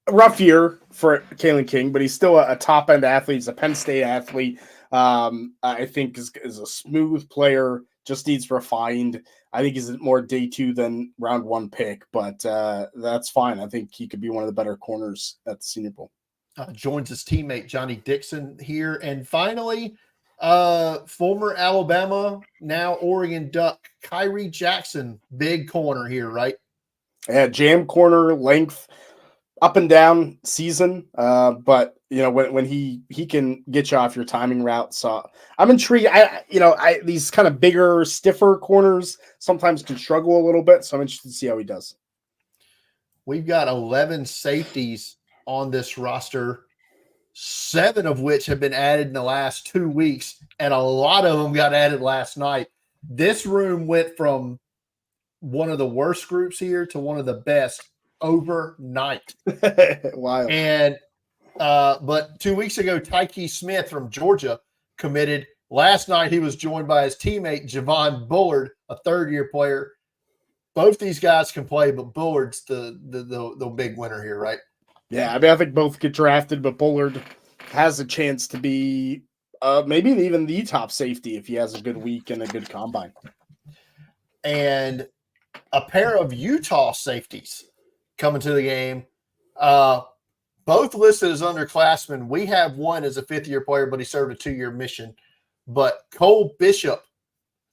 A rough year for Kalen King, but he's still a top-end athlete. He's a Penn State athlete. I think is a smooth player, just needs refined. I think he's more day 2 than round 1 pick, but that's fine. I think he could be one of the better corners at the Senior Bowl. Joins his teammate Johnny Dixon here. And finally, Former Alabama, now Oregon Duck, Kyrie Jackson, big corner here, right? Yeah, jam corner length, up and down season. But when he can get you off your timing route. So I'm intrigued. I these kind of bigger, stiffer corners sometimes can struggle a little bit. So I'm interested to see how he does. We've got 11 safeties on this roster, 7 of which have been added in the last 2 weeks, and a lot of them got added last night. This room went from one of the worst groups here to one of the best overnight. Wild. And but 2 weeks ago, Tyke Smith from Georgia committed. Last night, he was joined by his teammate Javon Bullard, a third-year player. Both these guys can play, but Bullard's the big winner here, right? Yeah, I think both get drafted, but Bullard has a chance to be maybe even the top safety if he has a good week and a good combine. And a pair of Utah safeties coming to the game. Both listed as underclassmen. We have one as a fifth-year player, but he served a 2-year mission. But Cole Bishop,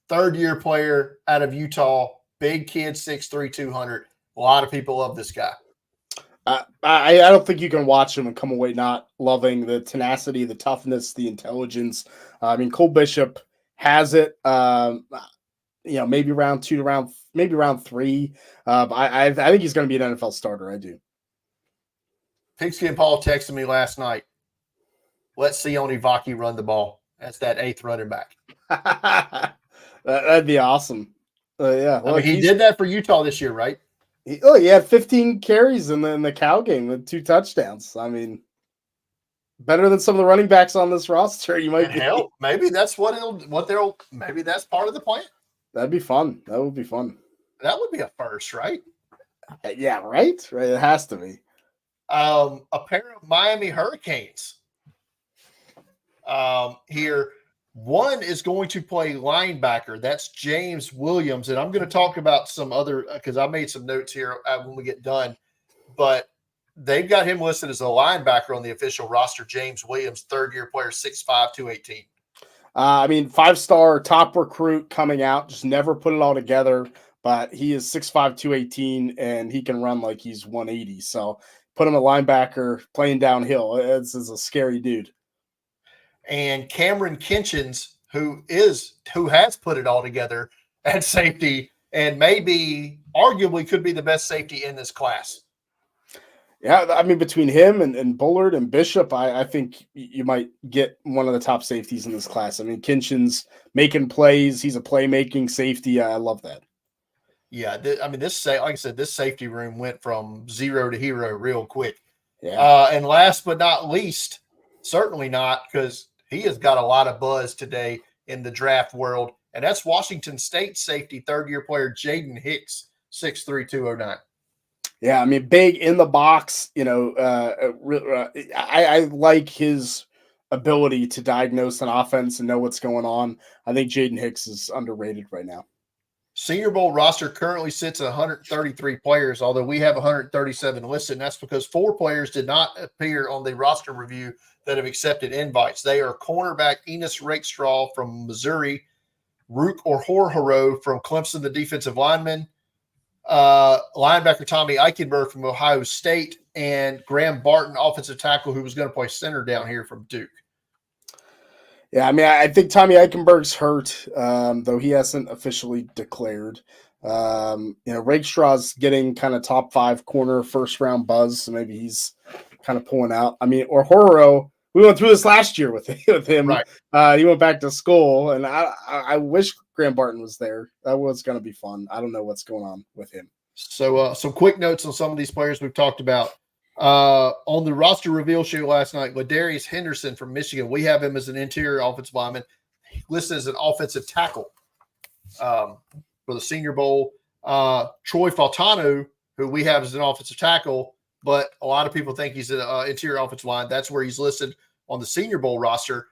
third-year player out of Utah, big kid, 6'3", 200. A lot of people love this guy. I don't think you can watch him and come away not loving the tenacity, the toughness, the intelligence. Cole Bishop has it. Maybe round 2 maybe round 3. I think he's going to be an NFL starter. I do. Pigskin Paul texted me last night. Let's see Sione Vaki run the ball. That's that 8th running back. That'd be awesome. Yeah. Well, he did that for Utah this year, right? He had 15 carries in the Cal game with 2 touchdowns. Better than some of the running backs on this roster. You might hell, maybe that's maybe that's part of the plan. That'd be fun. That would be fun. That would be a first, right? Yeah, right? Right. It has to be. A pair of Miami Hurricanes here. One is going to play linebacker. That's James Williams. And I'm going to talk about some other, because I made some notes here when we get done. But they've got him listed as a linebacker on the official roster. James Williams, third-year player, 6'5", 218. 5-star top recruit coming out. Just never put it all together. But he is 6'5", 218, and he can run like he's 180. So put him at linebacker playing downhill. This is a scary dude. And Cameron Kinchins, who has put it all together at safety and maybe arguably could be the best safety in this class. Yeah, between him and Bullard and Bishop, I think you might get one of the top safeties in this class. Kinchins making plays. He's a playmaking safety. I love that. Yeah, like I said, this safety room went from zero to hero real quick. Yeah. And last but not least, certainly not, because he has got a lot of buzz today in the draft world, and that's Washington State safety, third-year player Jaden Hicks, 6'3", 209. Yeah, big in the box. I like his ability to diagnose an offense and know what's going on. I think Jaden Hicks is underrated right now. Senior Bowl roster currently sits at 133 players, although we have 137 listed, and that's because 4 players did not appear on the roster review that have accepted invites. They are cornerback Enos Rakestraw from Missouri, Rook Orhorhoro from Clemson, the defensive lineman, linebacker Tommy Eichenberg from Ohio State, and Graham Barton, offensive tackle, who was going to play center down here from Duke. Yeah, I think Tommy Eichenberg's hurt, though he hasn't officially declared. Rakestraw's getting kind of top 5 corner first round buzz, so maybe he's kind of pulling out. Orhoro, we went through this last year with him. Right. He went back to school, and I wish Graham Barton was there. That was going to be fun. I don't know what's going on with him. So some quick notes on some of these players we've talked about. On the roster reveal show last night, Ladarius Henderson from Michigan, we have him as an interior offensive lineman, listed as an offensive tackle for the Senior Bowl. Troy Faltano, who we have as an offensive tackle, but a lot of people think he's an interior offensive line. That's where he's listed on the Senior Bowl roster.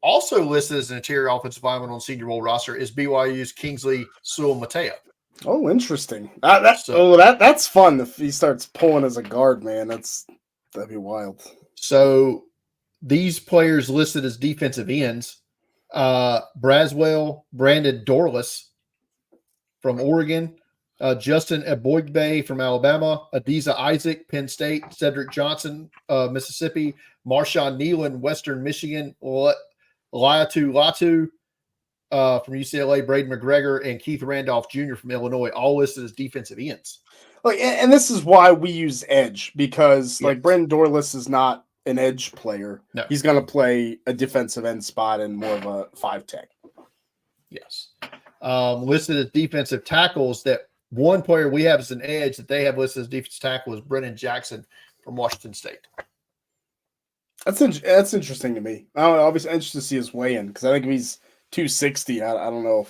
Also listed as an interior offensive lineman on the Senior Bowl roster is BYU's Kingsley Sewell-Matea. Oh, interesting. That's fun if he starts pulling as a guard, man. That'd be wild. So these players listed as defensive ends Braswell, Brandon Dorless from Oregon, Justin Eboigbe from Alabama, Adiza Isaac, Penn State, Cedric Johnson, Mississippi, Marshawn Nealon, Western Michigan, Latu Latu from UCLA, Braden McGregor, and Keith Randolph Jr. from Illinois, all listed as defensive ends. Like, and this is why we use edge, because Yes. like Brandon Dorless is not an edge player. No. He's going to play a defensive end spot in more of a 5-tech. Yes. Listed as defensive tackles, that one player we have as an edge that they have listed as defensive tackle is Brennan Jackson from Washington State. That's interesting to me. I'll be interested to see his weigh in, because I think if he's 260, I don't know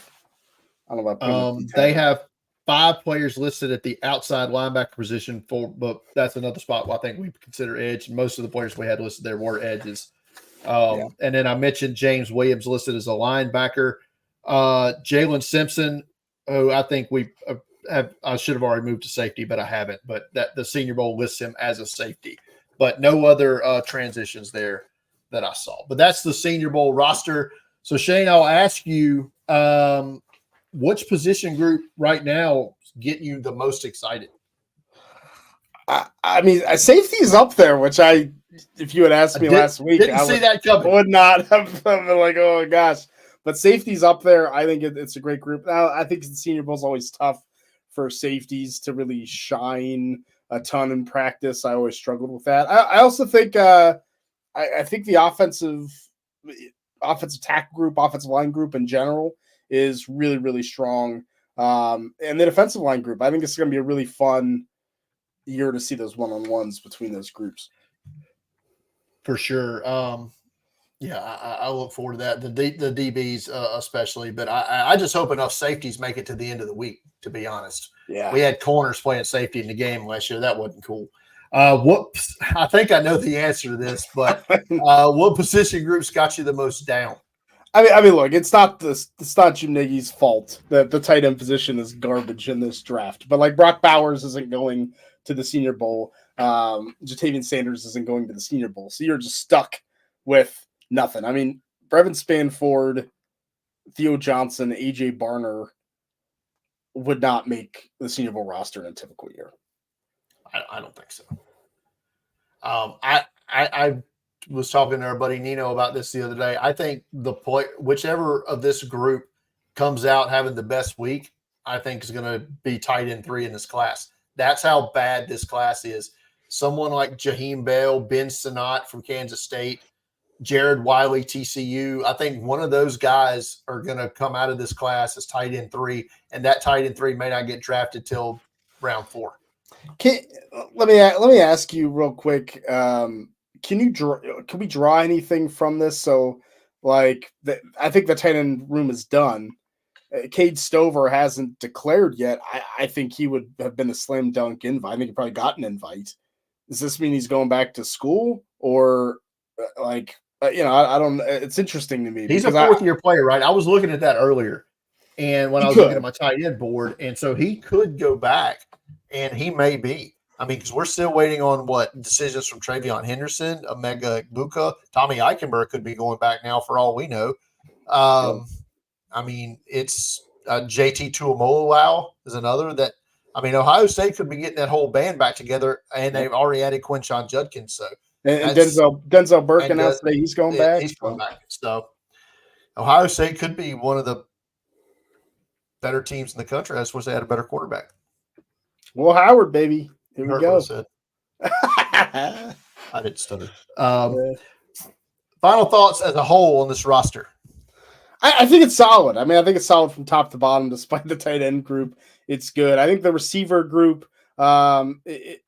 about they have 5 players listed at the outside linebacker position but that's another spot where I think we consider edge. Most of the players we had listed there were edges. And then I mentioned James Williams listed as a linebacker. Jalen Simpson, who I think I should have already moved to safety, but I haven't. But that the Senior Bowl lists him as a safety, but no other transitions there that I saw. But that's the Senior Bowl roster. So Shane, I'll ask you, which position group right now is getting you the most excited? I mean, safety is up there, which if you had asked me last week, I would not have been like, oh my gosh. But safety's up there. I think it's a great group. Now, I think the Senior Bowl is always tough for safeties to really shine a ton in practice. I always struggled with that. I also think I think the offensive tackle group, offensive line group in general is really, really strong. And the defensive line group, I think it's going to be a really fun year to see those one-on-ones between those groups. For sure. I look forward to that. The DBs especially, but I just hope enough safeties make it to the end of the week, to be honest. Yeah. We had corners playing safety in the game last year. That wasn't cool. I think I know the answer to this, but what position groups got you the most down? I mean, look, it's not Jim Nagy's fault that the tight end position is garbage in this draft. But like Brock Bowers isn't going to the Senior Bowl, Jatavian Sanders isn't going to the Senior Bowl, so you're just stuck with nothing. I mean, Brevin Spanford, Theo Johnson, AJ Barner would not make the Senior Bowl roster in a typical year. I don't think so. I was talking to our buddy Nino about this the other day. I think whichever of this group comes out having the best week, I think is going to be tight end 3 in this class. That's how bad this class is. Someone like Jaheim Bell, Ben Sinnott from Kansas State, Jared Wiley, TCU. I think one of those guys are going to come out of this class as tight end 3, and that tight end 3 may not get drafted till round 4. Let me ask you real quick. Can we draw anything from this? So, like, I think the tight end room is done. Cade Stover hasn't declared yet. I think he would have been a slam dunk invite. I think he probably got an invite. Does this mean he's going back to school, or I don't. It's interesting to me. He's a 4th-year player, right? I was looking at that earlier, and when I was looking at my tight end board, and so he could go back, and he may be. I mean, because we're still waiting on decisions from Travion Henderson, Omega Buka, Tommy Eichenberg could be going back now for all we know. I mean, it's JT Tuimoloau is another that. I mean, Ohio State could be getting that whole band back together, and they've already added Quinshon Judkins. So, and Denzel Burke announced that he's going back. He's going back. So, Ohio State could be one of the better teams in the country. I suppose they had a better quarterback. Well, Howard, baby. Here we go. I didn't stutter. Final thoughts as a whole on this roster. I think it's solid. I mean, I think it's solid from top to bottom, despite the tight end group. It's good. I think the receiver group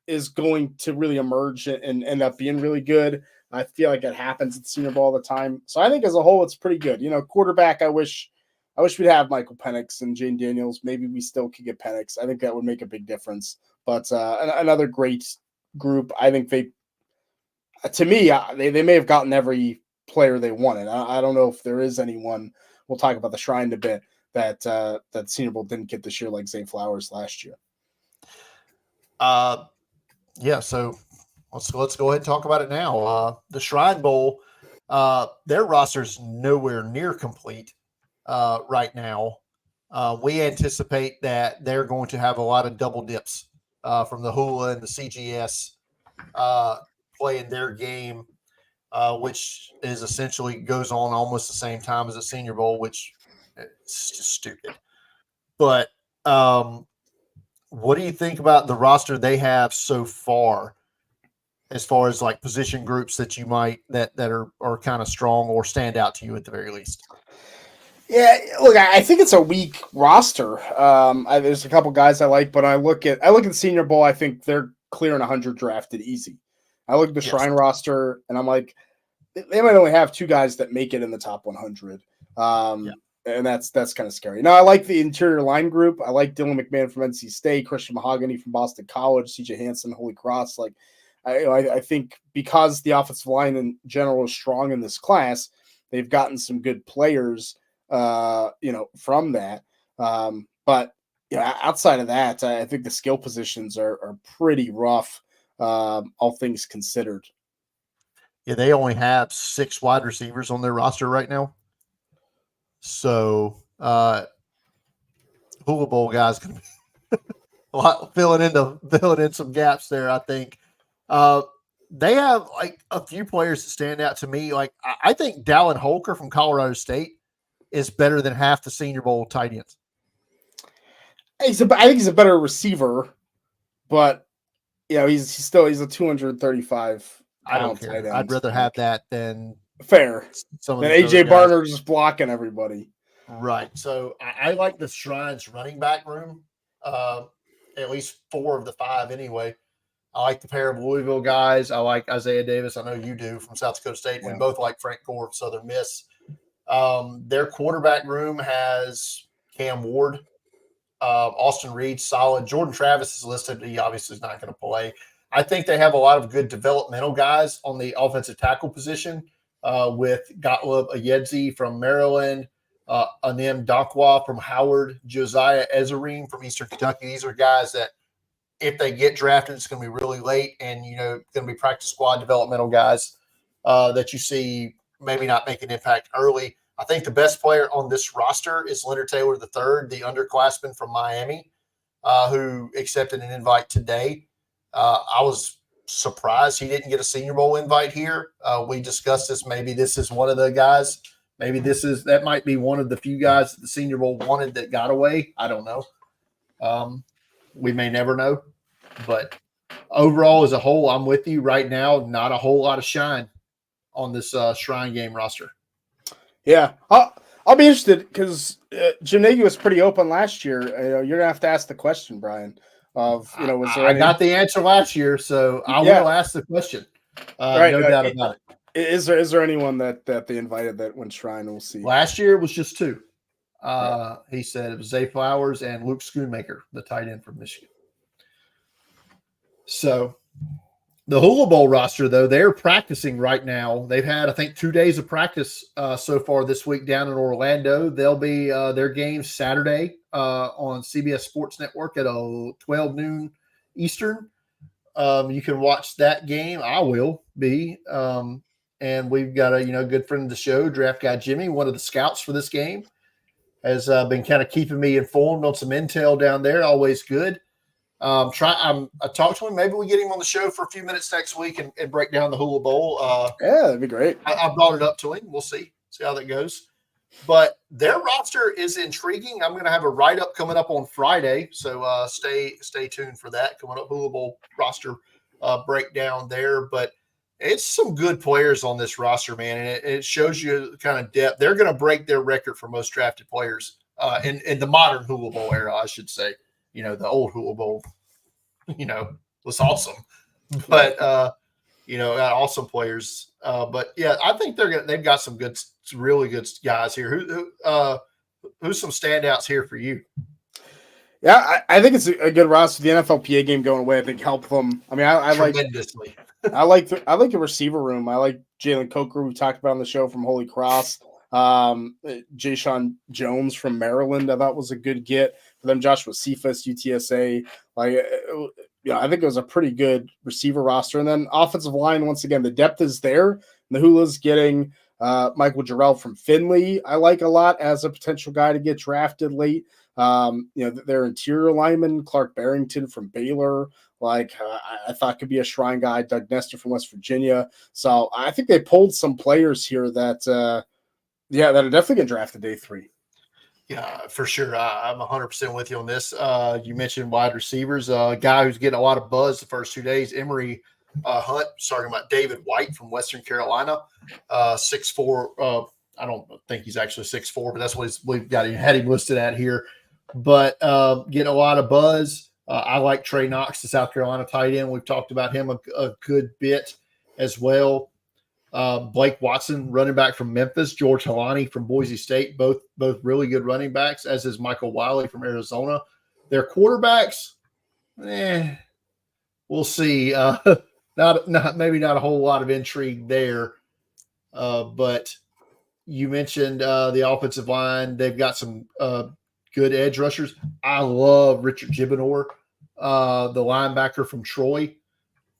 is going to really emerge and end up being really good. I feel like it happens at the Senior Bowl all the time. So I think as a whole, it's pretty good. Quarterback, I wish we'd have Michael Penix and Jane Daniels. Maybe we still could get Penix. I think that would make a big difference. But another great group. I think they may have gotten every player they wanted. I don't know if there is anyone. We'll talk about the Shrine in a bit that Senior Bowl didn't get this year, like Zay Flowers last year. So let's go ahead and talk about it now. The Shrine Bowl, Their roster's nowhere near complete right now. We anticipate that they're going to have a lot of double dips from the Hula and the CGS playing their game, which is essentially goes on almost the same time as the Senior Bowl, which is just stupid. But what do you think about the roster they have so far, as far as like position groups that you might that are kind of strong or stand out to you at the very least? Yeah, look, I think it's a weak roster. There's a couple guys I like, but I look at the Senior Bowl. I think they're clearing 100 drafted easy. I look at the Shrine roster, and I'm like, they might only have 2 guys that make it in the top 100. And that's kind of scary. Now, I like the interior line group. I like Dylan McMahon from NC State, Christian Mahogany from Boston College, CJ Hansen, Holy Cross. Like, I think because the offensive line in general is strong in this class, they've gotten some good players, from that. But outside of that, I think the skill positions are pretty rough, all things considered. Yeah, they only have 6 wide receivers on their roster right now. So, Hula Bowl guys going to be a lot filling in some gaps there. I think they have like a few players that stand out to me. Like I think Dallin Holker from Colorado State is better than half the Senior Bowl tight ends. I think he's a better receiver, but he's a 235. I don't care. I'd rather have that than fair. Some than AJ Barner just blocking everybody. Right. So I like the Shrine's running back room. At least 4 of the 5 anyway. I like the pair of Louisville guys. I like Isaiah Davis. I know you do from South Dakota State. Yeah. We both like Frank Gore of Southern Miss. Their quarterback room has Cam Ward, Austin Reed, solid. Jordan Travis is listed. He obviously is not going to play. I think they have a lot of good developmental guys on the offensive tackle position with Gottlieb Ayedzi from Maryland, Anem Dankwa from Howard, Josiah Ezerine from Eastern Kentucky. These are guys that if they get drafted, it's going to be really late and, going to be practice squad developmental guys that you see maybe not make an impact early. I think the best player on this roster is Leonard Taylor III, the underclassman from Miami, who accepted an invite today. I was surprised he didn't get a Senior Bowl invite here. We discussed this. Maybe this is one of the guys. Maybe that might be one of the few guys that the Senior Bowl wanted that got away. I don't know. We may never know. But overall, as a whole, I'm with you right now. Not a whole lot of shine on this Shrine game roster. Yeah, I'll be interested because Jim Nagy was pretty open last year. You're gonna have to ask the question, Brian. Was there? I got the answer last year, so I will ask the question. Right, no doubt about it. Is there anyone that they invited that went Shrine? We'll see. Last year it was just 2. He said it was Zay Flowers and Luke Schoonmaker, the tight end from Michigan. So the Hula Bowl roster, though, they're practicing right now. They've had, I think, 2 days of practice so far this week down in Orlando. They'll be their game Saturday on CBS Sports Network at 12 noon Eastern. You can watch that game. I will be. And we've got a good friend of the show, Draft Guy Jimmy, one of the scouts for this game, has been kind of keeping me informed on some intel down there. Always good. I talked to him. Maybe we get him on the show for a few minutes next week and break down the Hula Bowl. Yeah, that'd be great. I brought it up to him. We'll see how that goes. But their roster is intriguing. I'm going to have a write-up coming up on Friday, so stay tuned for that. Coming up, Hula Bowl roster breakdown there. But it's some good players on this roster, man, and it shows you kind of depth. They're going to break their record for most drafted players in the modern Hula Bowl era, I should say. The old Hula Bowl, was awesome, but got awesome players. But yeah, I think they've got some really good guys here. Who's some standouts here for you? Yeah, I think it's a good roster. The NFLPA game going away, I think, helped them. I mean, I like tremendously. I like the receiver room. I like Jalen Coker, we talked about on the show from Holy Cross. Jayshon Jones from Maryland, I thought was a good get for them. Joshua Cephas, UTSA. I think it was a pretty good receiver roster. And then offensive line, once again, the depth is there, Nahula's getting Michael Jarrell from Finley. I like a lot as a potential guy to get drafted late. Their interior lineman, Clark Barrington from Baylor, I thought could be a Shrine guy. Doug Nestor from West Virginia. So I think they pulled some players here that are definitely going to draft at day 3. Yeah, for sure. I'm 100% with you on this. You mentioned wide receivers. A guy who's getting a lot of buzz the first 2 days, Emory Hunt, talking about David White from Western Carolina, 6'4". I don't think he's actually 6'4", but that's what we've got had him listed at here. But getting a lot of buzz. I like Trey Knox, the South Carolina tight end. We've talked about him a good bit as well. Blake Watson, running back from Memphis, George Halani from Boise State, both really good running backs, as is Michael Wiley from Arizona. Their quarterbacks, we'll see. Maybe not a whole lot of intrigue there. But you mentioned the offensive line. They've got some good edge rushers. I love Richard Gibonor, the linebacker from Troy.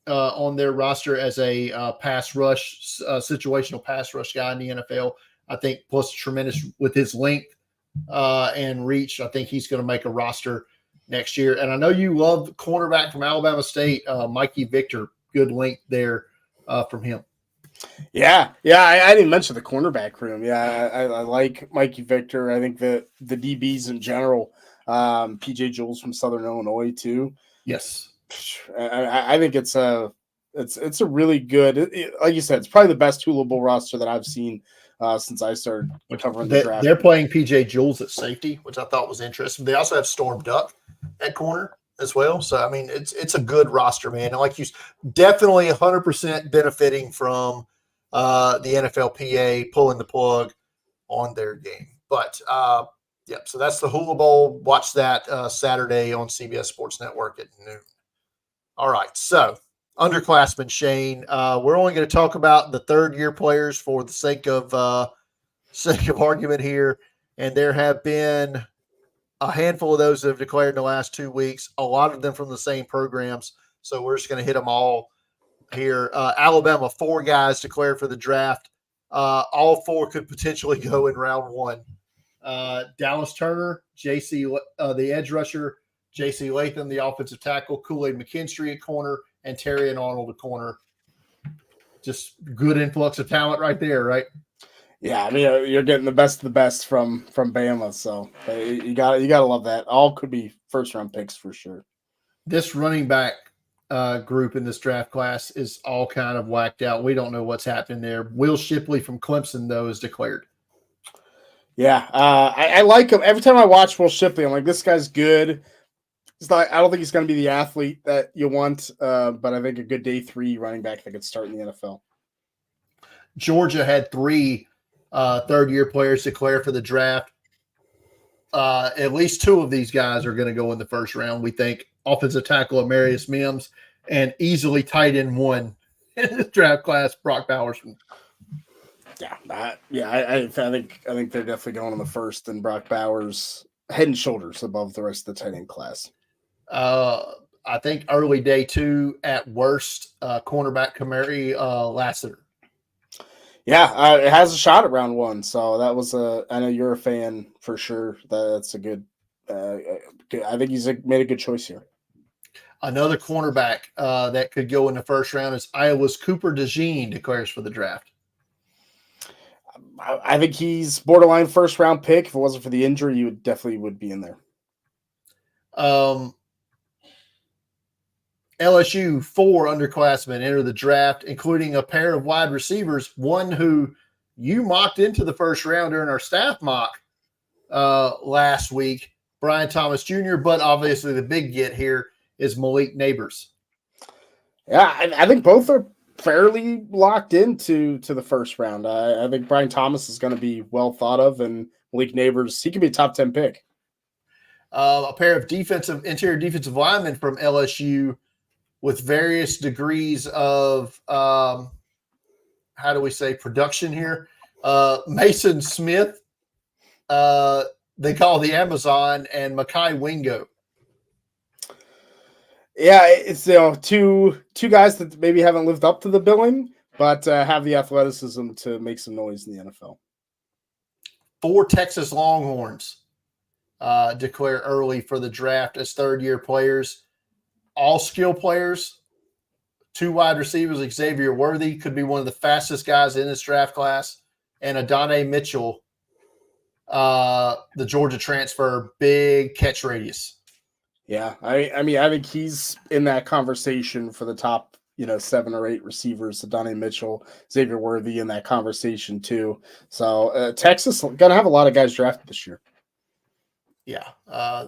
On their roster as a pass rush, situational pass rush guy in the NFL. I think plus tremendous with his length and reach. I think he's going to make a roster next year. And I know you love the cornerback from Alabama State, Mikey Victor. Good length there from him. Yeah. I didn't mention the cornerback room. Yeah, I like Mikey Victor. I think the DBs in general, PJ Jules from Southern Illinois too. Yes. I think it's a really good, like you said, it's probably the best Hula Bowl roster that I've seen since I started covering the draft. They're playing PJ Jules at safety, which I thought was interesting. They also have Storm Duck at corner as well. So I mean, it's a good roster, man. And like you, definitely 100% benefiting from the NFLPA pulling the plug on their game. But so that's the Hula Bowl. Watch that Saturday on CBS Sports Network at noon. All right, so underclassmen, Shane. We're only going to talk about the third-year players for the sake of argument here, and there have been a handful of those that have declared in the last 2 weeks. A lot of them from the same programs, so we're just going to hit them all here. Alabama, 4 guys declared for the draft. All 4 could potentially go in round 1. Dallas Turner, the edge rusher. J.C. Latham, the offensive tackle, Kool-Aid McKinstry at corner, and Terry and Arnold at corner. Just good influx of talent right there, right? Yeah, I mean, you're getting the best of the best from Bama, so you gotta love that. All could be first-round picks for sure. This running back group in this draft class is all kind of whacked out. We don't know what's happening there. Will Shipley from Clemson, though, is declared. Yeah, I like him. Every time I watch Will Shipley, I'm like, this guy's good. I don't think he's going to be the athlete that you want, but I think a good day 3 running back that could start in the NFL. Georgia had 3 third-year players declare for the draft. At least 2 of these guys are going to go in the first round. We think offensive tackle Amarius Mims and easily tight end 1 in the draft class, Brock Bowers. I think they're definitely going in the first, and Brock Bowers head and shoulders above the rest of the tight end class. I think early day 2 at worst, cornerback Kamari Lassiter. Yeah, it has a shot at round 1. So that was I know you're a fan for sure. That's a good. I think he's made a good choice here. Another cornerback that could go in the first round is Iowa's Cooper DeJean declares for the draft. I think he's borderline first round pick. If it wasn't for the injury, you definitely would be in there. LSU, 4 underclassmen enter the draft, including a pair of wide receivers, one who you mocked into the first round during our staff mock last week, Brian Thomas Jr., but obviously the big get here is Malik Neighbors. Yeah, I think both are fairly locked into the first round. I think Brian Thomas is going to be well thought of, and Malik Neighbors, he could be a top 10 pick. A pair of interior defensive linemen from LSU with various degrees of, production here. Mason Smith, they call the Amazon, and Makai Wingo. Yeah, it's two guys that maybe haven't lived up to the billing, but have the athleticism to make some noise in the NFL. 4 Texas Longhorns declare early for the draft as third-year players. All skill players, 2 wide receivers. Xavier Worthy could be one of the fastest guys in this draft class, and Adonai Mitchell, the Georgia transfer, big catch radius. Yeah, I mean, I think he's in that conversation for the top, 7 or 8 receivers. Adonai Mitchell, Xavier Worthy in that conversation too. So Texas gonna have a lot of guys drafted this year. Yeah,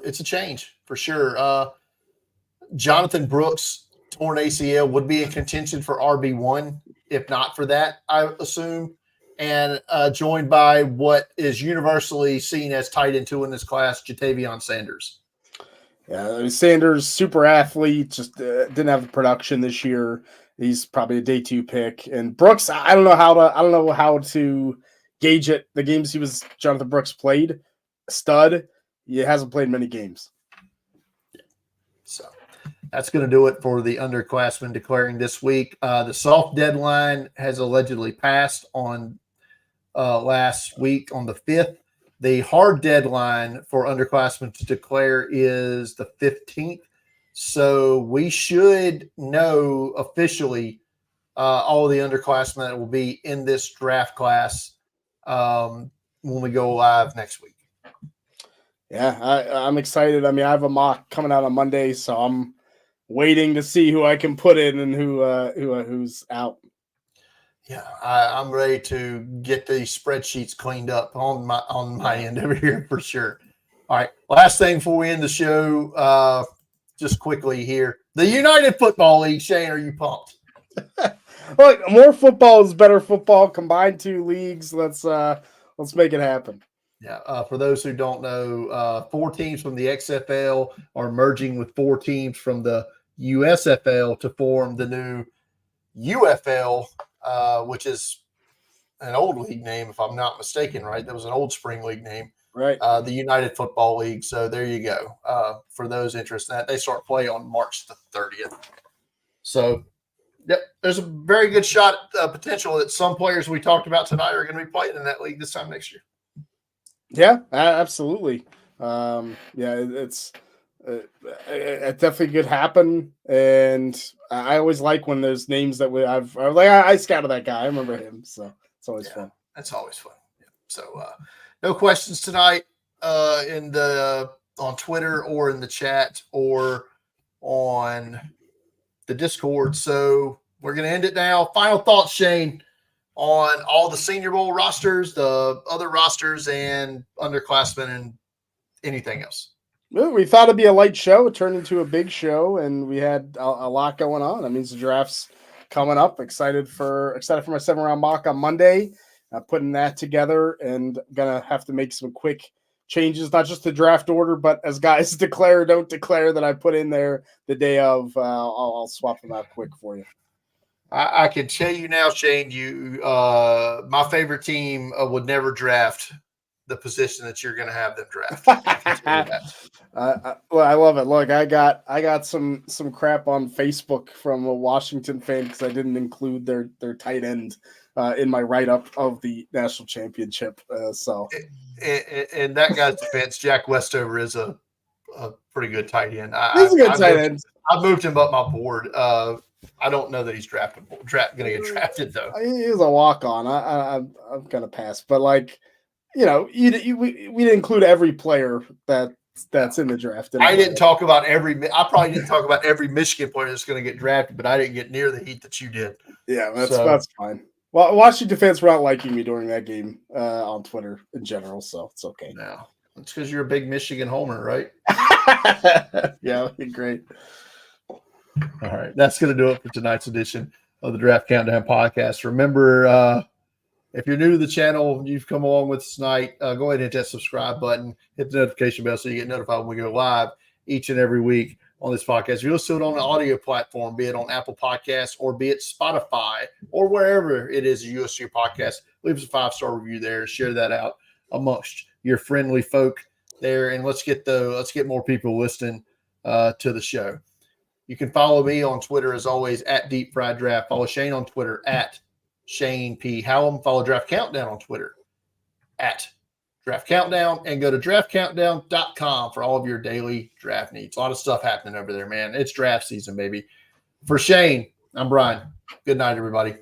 it's a change for sure. Jonathan Brooks, torn ACL, would be in contention for RB1 if not for that, I assume. And joined by what is universally seen as tight end 2 in this class, Jatavion Sanders. Yeah, Sanders, super athlete, just didn't have the production this year. He's probably a day 2 pick. And Brooks, I don't know how to gauge it. The games Jonathan Brooks played, stud. He hasn't played many games. So that's going to do it for the underclassmen declaring this week. The soft deadline has allegedly passed on last week on the 5th. The hard deadline for underclassmen to declare is the 15th. So we should know officially all of the underclassmen that will be in this draft class when we go live next week. Yeah, I'm excited. I mean, I have a mock coming out on Monday, so I'm waiting to see who I can put in and who's out. Yeah, I'm ready to get these spreadsheets cleaned up on my end over here for sure. All right, last thing before we end the show, just quickly here, the United Football League. Shane, are you pumped? Look, more football is better football. Combine 2 leagues. Let's make it happen. Yeah, for those who don't know, 4 teams from the XFL are merging with 4 teams from the USFL to form the new UFL, which is an old league name, if I'm not mistaken, right? That was an old spring league name. Right. The United Football League. So there you go. For those interested in that, they start play on March the 30th. So yep, there's a very good shot potential that some players we talked about tonight are going to be playing in that league this time next year. Yeah, absolutely. Yeah, it's definitely could happen, and I always like when there's names that I scouted that guy. I remember him, so it's always fun. That's always fun. Yeah. So no questions tonight on Twitter or in the chat or on the Discord. So we're going to end it now. Final thoughts, Shane, on all the Senior Bowl rosters, the other rosters, and underclassmen, and anything else. Well, we thought it'd be a light show. It turned into a big show, and we had a lot going on. That means the draft's coming up. Excited for my 7-round mock on Monday. Putting that together, and gonna have to make some quick changes, not just the draft order, but as guys declare or don't declare that I put in there the day of. I'll swap them out quick for you. I can tell you now, Shane, my favorite team would never draft the position that you're going to have them draft. Well, I love it. Look, I got some crap on Facebook from a Washington fan because I didn't include their tight end in my write-up of the national championship. In that guy's defense, Jack Westover is a pretty good tight end. He's a good tight end. I moved him up my board. I don't know that he's going to get drafted though. He was a walk-on. I'm going to pass, but we didn't include every player that's in the draft. I probably didn't talk about every Michigan player that's going to get drafted, but I didn't get near the heat that you did. Yeah, that's fine. Well, Washington fans were not liking me during that game on Twitter in general, so it's okay. No, it's because you're a big Michigan homer, right? Yeah, great. All right, that's going to do it for tonight's edition of the Draft Countdown podcast. Remember, if you're new to the channel, you've come along with us tonight, go ahead and hit that subscribe button, hit the notification bell so you get notified when we go live each and every week on this podcast. If you're listening on an audio platform, be it on Apple Podcasts or be it Spotify or wherever it is you listen to your podcast, leave us a 5-star review there. Share that out amongst your friendly folk there, and let's get more people listening to the show. You can follow me on Twitter as always at Deep Fried Draft. Follow Shane on Twitter at Shane P. Hallam. Follow Draft Countdown on Twitter at Draft Countdown, and go to draftcountdown.com for all of your daily draft needs. A lot of stuff happening over there, man. It's draft season, baby. For Shane, I'm Brian. Good night, everybody.